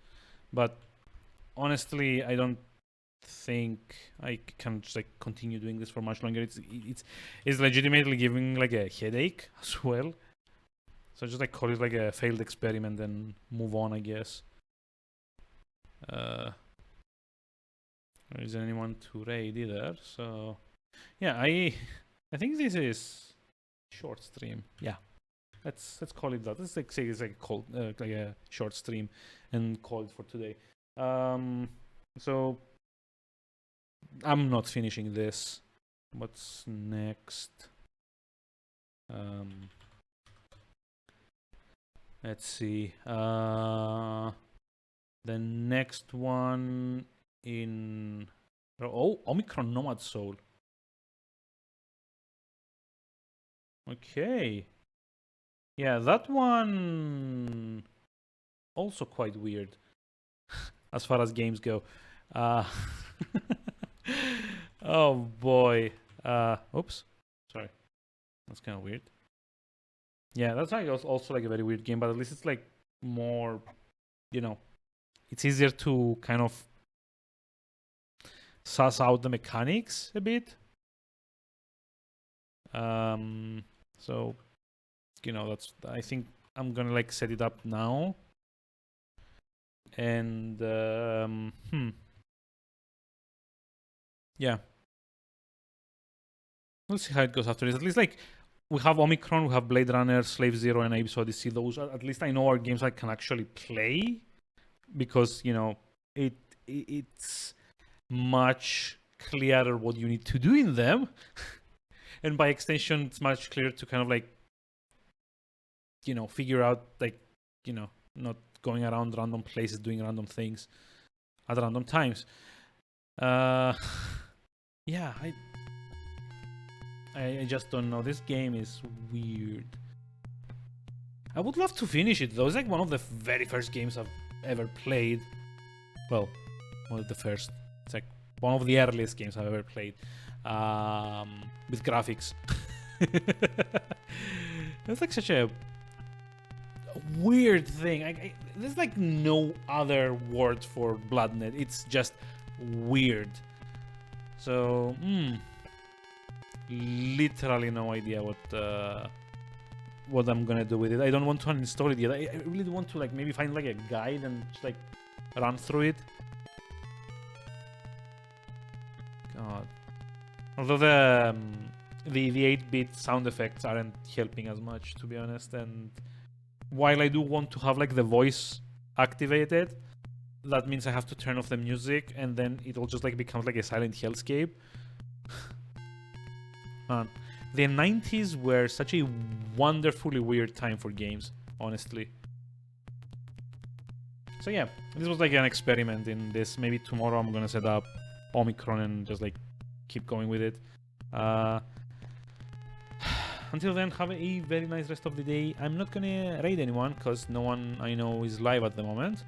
but honestly, I don't think I can just like continue doing this for much longer. It's legitimately giving like a headache as well. So just like call it like a failed experiment and move on, I guess. There isn't anyone to raid either, so yeah, I think this is short stream. Yeah, let's call it that. Let's like say it's like a short stream and call it for today. So I'm not finishing this. What's next? Let's see. The next one in Omicron Nomad Soul. Okay. Yeah, that one also quite weird as far as games go. Oh boy. Oops. Sorry. That's kind of weird. Yeah, that's like also like a very weird game, but at least it's like more, you know, it's easier to kind of suss out the mechanics a bit. So, you know, I think I'm gonna like set it up now. And yeah, we'll see how it goes after this. At least like we have Omicron, we have Blade Runner, Slave Zero, and Abe's Odyssey. Those are, at least I know, are games I can actually play, because you know it's much clearer what you need to do in them. And by extension, it's much clearer to kind of like, you know, figure out, like, you know, not going around random places doing random things at random times. Yeah, I just don't know. This game is weird. I would love to finish it though. It's like one of the very first games I've ever played. Well, one of the first. It's like one of the earliest games I've ever played. With graphics. It's like such a weird thing. There's like no other word for BloodNet. It's just weird. So, literally no idea what I'm gonna do with it. I don't want to uninstall it yet. I really want to like maybe find like a guide and just like run through it. God. Although the 8-bit sound effects aren't helping as much, to be honest. And while I do want to have like the voice activated, that means I have to turn off the music, and then it'll just like becomes like a silent hellscape. Man, the 90s were such a wonderfully weird time for games, honestly. So yeah, this was like an experiment in this. Maybe tomorrow I'm gonna set up Omicron and just like keep going with it. Until then, have a very nice rest of the day. I'm not gonna raid anyone because no one I know is live at the moment.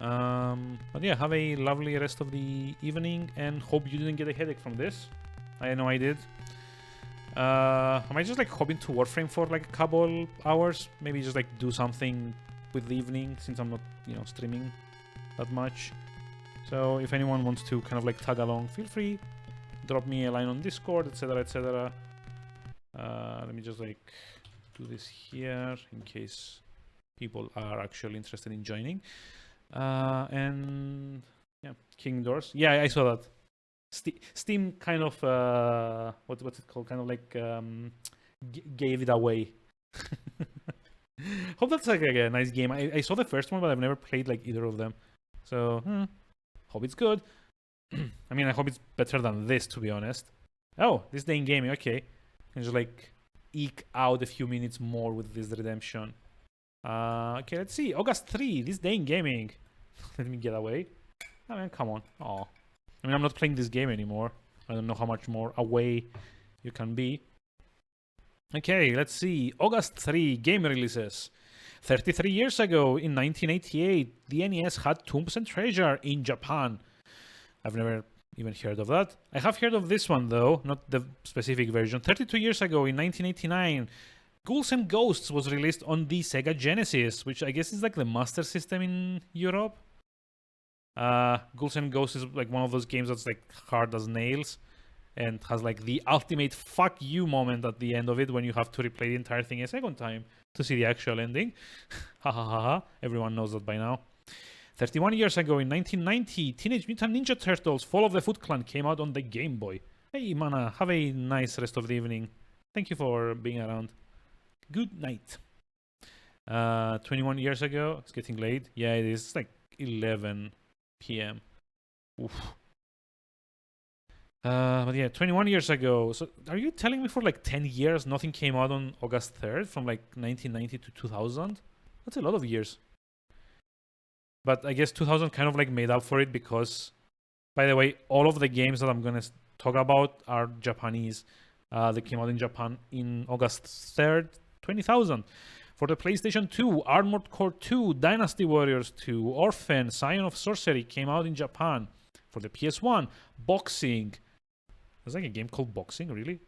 But yeah, have a lovely rest of the evening and hope you didn't get a headache from this. I know I did. I might just like hop into Warframe for like a couple hours. Maybe just like do something with the evening since I'm not, streaming that much. So if anyone wants to kind of like tag along, feel free. Drop me a line on Discord, etc, etc. Let me just like do this here in case people are actually interested in joining. And yeah, King Doors. Yeah, I saw that. Steam kind of what's it called? Kind of like gave it away. Hope that's like a nice game. I saw the first one, but I've never played like either of them. So hope it's good. I mean, I hope it's better than this, to be honest. Oh, this day in gaming. Okay, can just like eke out a few minutes more with this redemption. Okay, let's see. August 3, this day in gaming. Let me get away. I mean, come on. Oh, I mean, I'm not playing this game anymore. I don't know how much more away you can be. Okay, let's see. August 3, game releases. 33 years ago, in 1988, the NES had Tomb Treasure in Japan. I've never even heard of that. I have heard of this one, though, not the specific version. 32 years ago, in 1989, Ghouls and Ghosts was released on the Sega Genesis, which I guess is like the Master System in Europe. Ghouls and Ghosts is like one of those games that's like hard as nails and has like the ultimate fuck you moment at the end of it when you have to replay the entire thing a second time to see the actual ending. Ha ha ha ha. Everyone knows that by now. 31 years ago in 1990, Teenage Mutant Ninja Turtles Fall of the Foot Clan came out on the Game Boy. Hey Mana, have a nice rest of the evening. Thank you for being around. Good night. 21 years ago, it's getting late. Yeah, it is. It's like 11 p.m. Oof. But yeah, 21 years ago. So are you telling me for like 10 years nothing came out on August 3rd from like 1990 to 2000? That's a lot of years. But I guess 2000 kind of like made up for it because, by the way, all of the games that I'm going to talk about are Japanese. They came out in Japan in August 3rd, 2000. For the PlayStation 2, Armored Core 2, Dynasty Warriors 2, Orphan, Scion of Sorcery came out in Japan. For the PS1, Boxing. There's like a game called Boxing, really?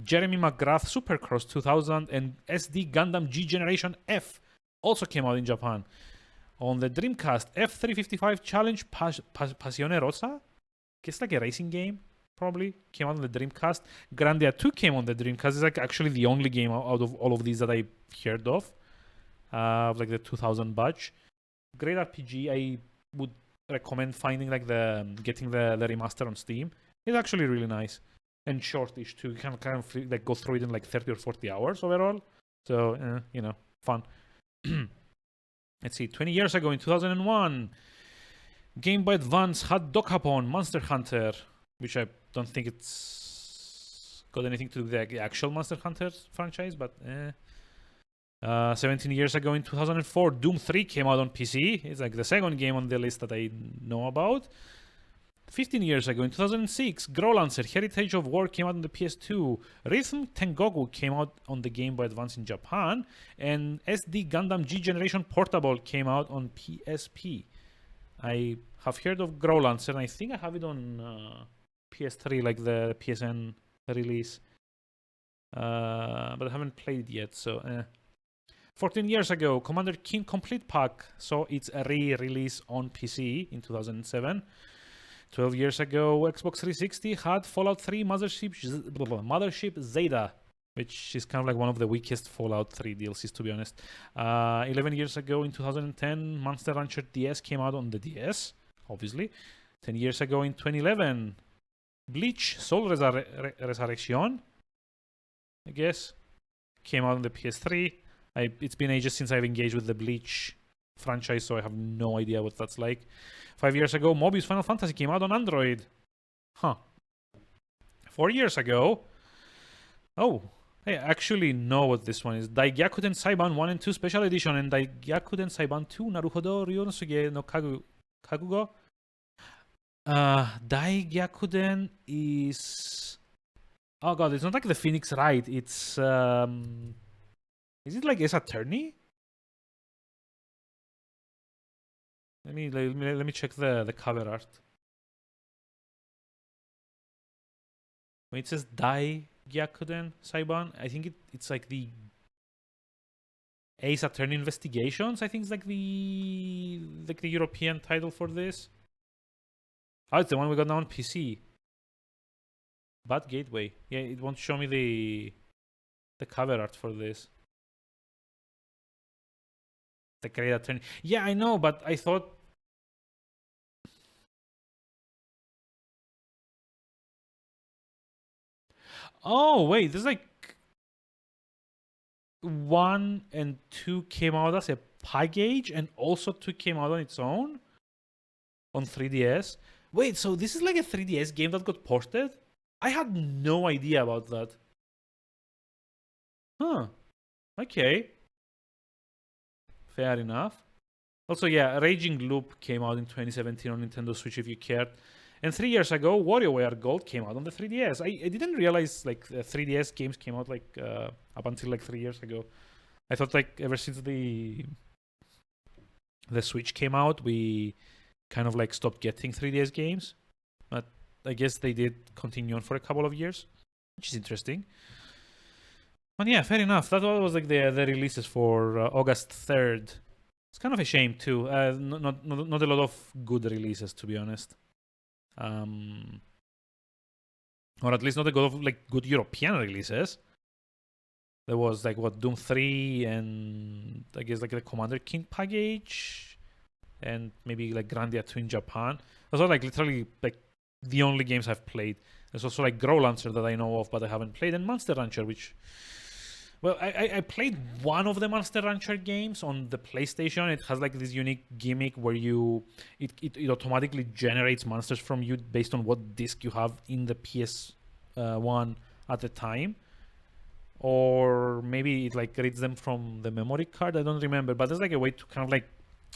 Jeremy McGrath Supercross 2000 and SD Gundam G Generation F also came out in Japan. On the Dreamcast, F355 Challenge Passione Rossa? Guess like a racing game, probably. Came out on the Dreamcast. Grandia 2 came on the Dreamcast. It's like actually the only game out of all of these that I heard of. Like the 2000 batch. Great RPG. I would recommend finding like getting the remaster on Steam. It's actually really nice. And shortish too. You can kind of like go through it in like 30 or 40 hours overall. So, fun. Let's see, 20 years ago in 2001, Game Boy Advance had Dokapon Monster Hunter, which I don't think it's got anything to do with the actual Monster Hunter franchise, but 17 years ago in 2004, Doom 3 came out on PC. It's like the second game on the list that I know about. 15 years ago, in 2006, Growlancer, Heritage of War came out on the PS2. Rhythm Tengoku came out on the Game Boy Advance in Japan. And SD Gundam G Generation Portable came out on PSP. I have heard of Growlancer, and I think I have it on PS3, like the PSN release. But I haven't played it yet, so 14 years ago, Commander King Complete Pack saw its re-release on PC in 2007. 12 years ago, Xbox 360 had Fallout 3 Mothership Zeta, which is kind of like one of the weakest Fallout 3 DLCs, to be honest. 11 years ago, in 2010, Monster Rancher DS came out on the DS, obviously. 10 years ago, in 2011, Bleach Soul Resurrection, I guess, came out on the PS3. It's been ages since I've engaged with the Bleach franchise, so I have no idea what that's like. 5 years ago, Mobius Final Fantasy came out on Android. 4 years ago... Oh, I actually know what this one is. Daigakuten Saiban 1 and 2 Special Edition and Daigakuten Saiban 2 Naruhodo Ryonosuge no Kagugo. Daigakuten is... Oh god, it's not like the Phoenix Wright. It's... Is it like Ace Attorney? Let me check the cover art. When it says Daigakuten Saiban, I think it's like the Ace Attorney Investigations. I think it's like the European title for this. Oh, it's the one we got now on PC. Bad Gateway. Yeah, it won't show me the cover art for this. The Great Attorney. Yeah, I know, but I thought... Oh, wait, there's like 1 and 2 came out as a package, and also 2 came out on its own on 3DS. Wait, so this is like a 3DS game that got ported? I had no idea about that. Huh. Okay. Fair enough. Also, yeah, Raging Loop came out in 2017 on Nintendo Switch, if you cared. And 3 years ago, WarioWare Gold came out on the 3DS. I didn't realize like 3DS games came out like up until like 3 years ago. I thought like ever since the Switch came out, we kind of like stopped getting 3DS games. But I guess they did continue on for a couple of years, which is interesting. But yeah, fair enough. That was like the releases for August 3rd. It's kind of a shame too. Not a lot of good releases, to be honest. Or at least not a lot of like good European releases. There was like what, Doom 3 and I guess like the Commander King package and maybe like Grandia 2 in Japan. Those are like literally like the only games I've played. There's also like Growlancer that I know of but I haven't played, and Monster Rancher, which... Well, I played one of the Monster Rancher games on the PlayStation. It has like this unique gimmick where it automatically generates monsters from you based on what disc you have in the PS1 at the time. Or maybe it like reads them from the memory card. I don't remember, but there's like a way to kind of like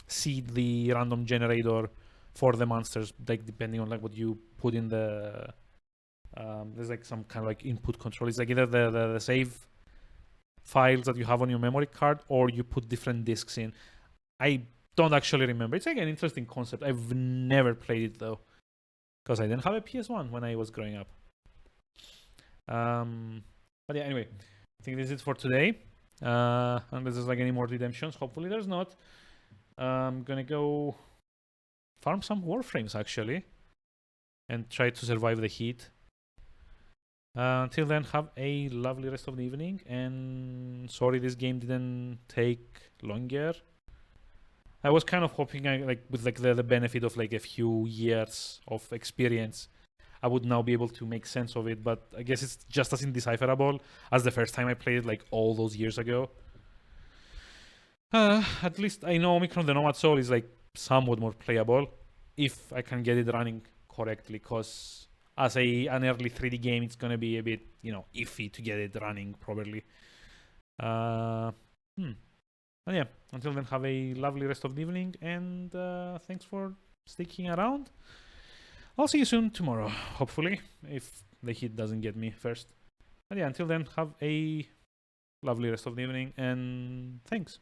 seed the random generator for the monsters, like depending on like what you put in the... there's like some kind of like input control. It's like either the save files that you have on your memory card or you put different discs in. I don't actually remember. It's like an interesting concept. I've never played it though because I didn't have a PS1 when I was growing up. But yeah, anyway, I think this is it for today. Unless there's like any more redemptions. Hopefully there's not. I'm gonna go farm some Warframes actually and try to survive the heat. Until then, have a lovely rest of the evening, and sorry this game didn't take longer. I was kind of hoping with like the benefit of like a few years of experience, I would now be able to make sense of it, but I guess it's just as indecipherable as the first time I played it like all those years ago. At least I know Omicron the Nomad Soul is like somewhat more playable if I can get it running correctly, because as an early 3D game, it's gonna be a bit, iffy to get it running properly. But yeah, until then, have a lovely rest of the evening, and thanks for sticking around. I'll see you soon tomorrow, hopefully, if the heat doesn't get me first. But yeah, until then, have a lovely rest of the evening, and thanks.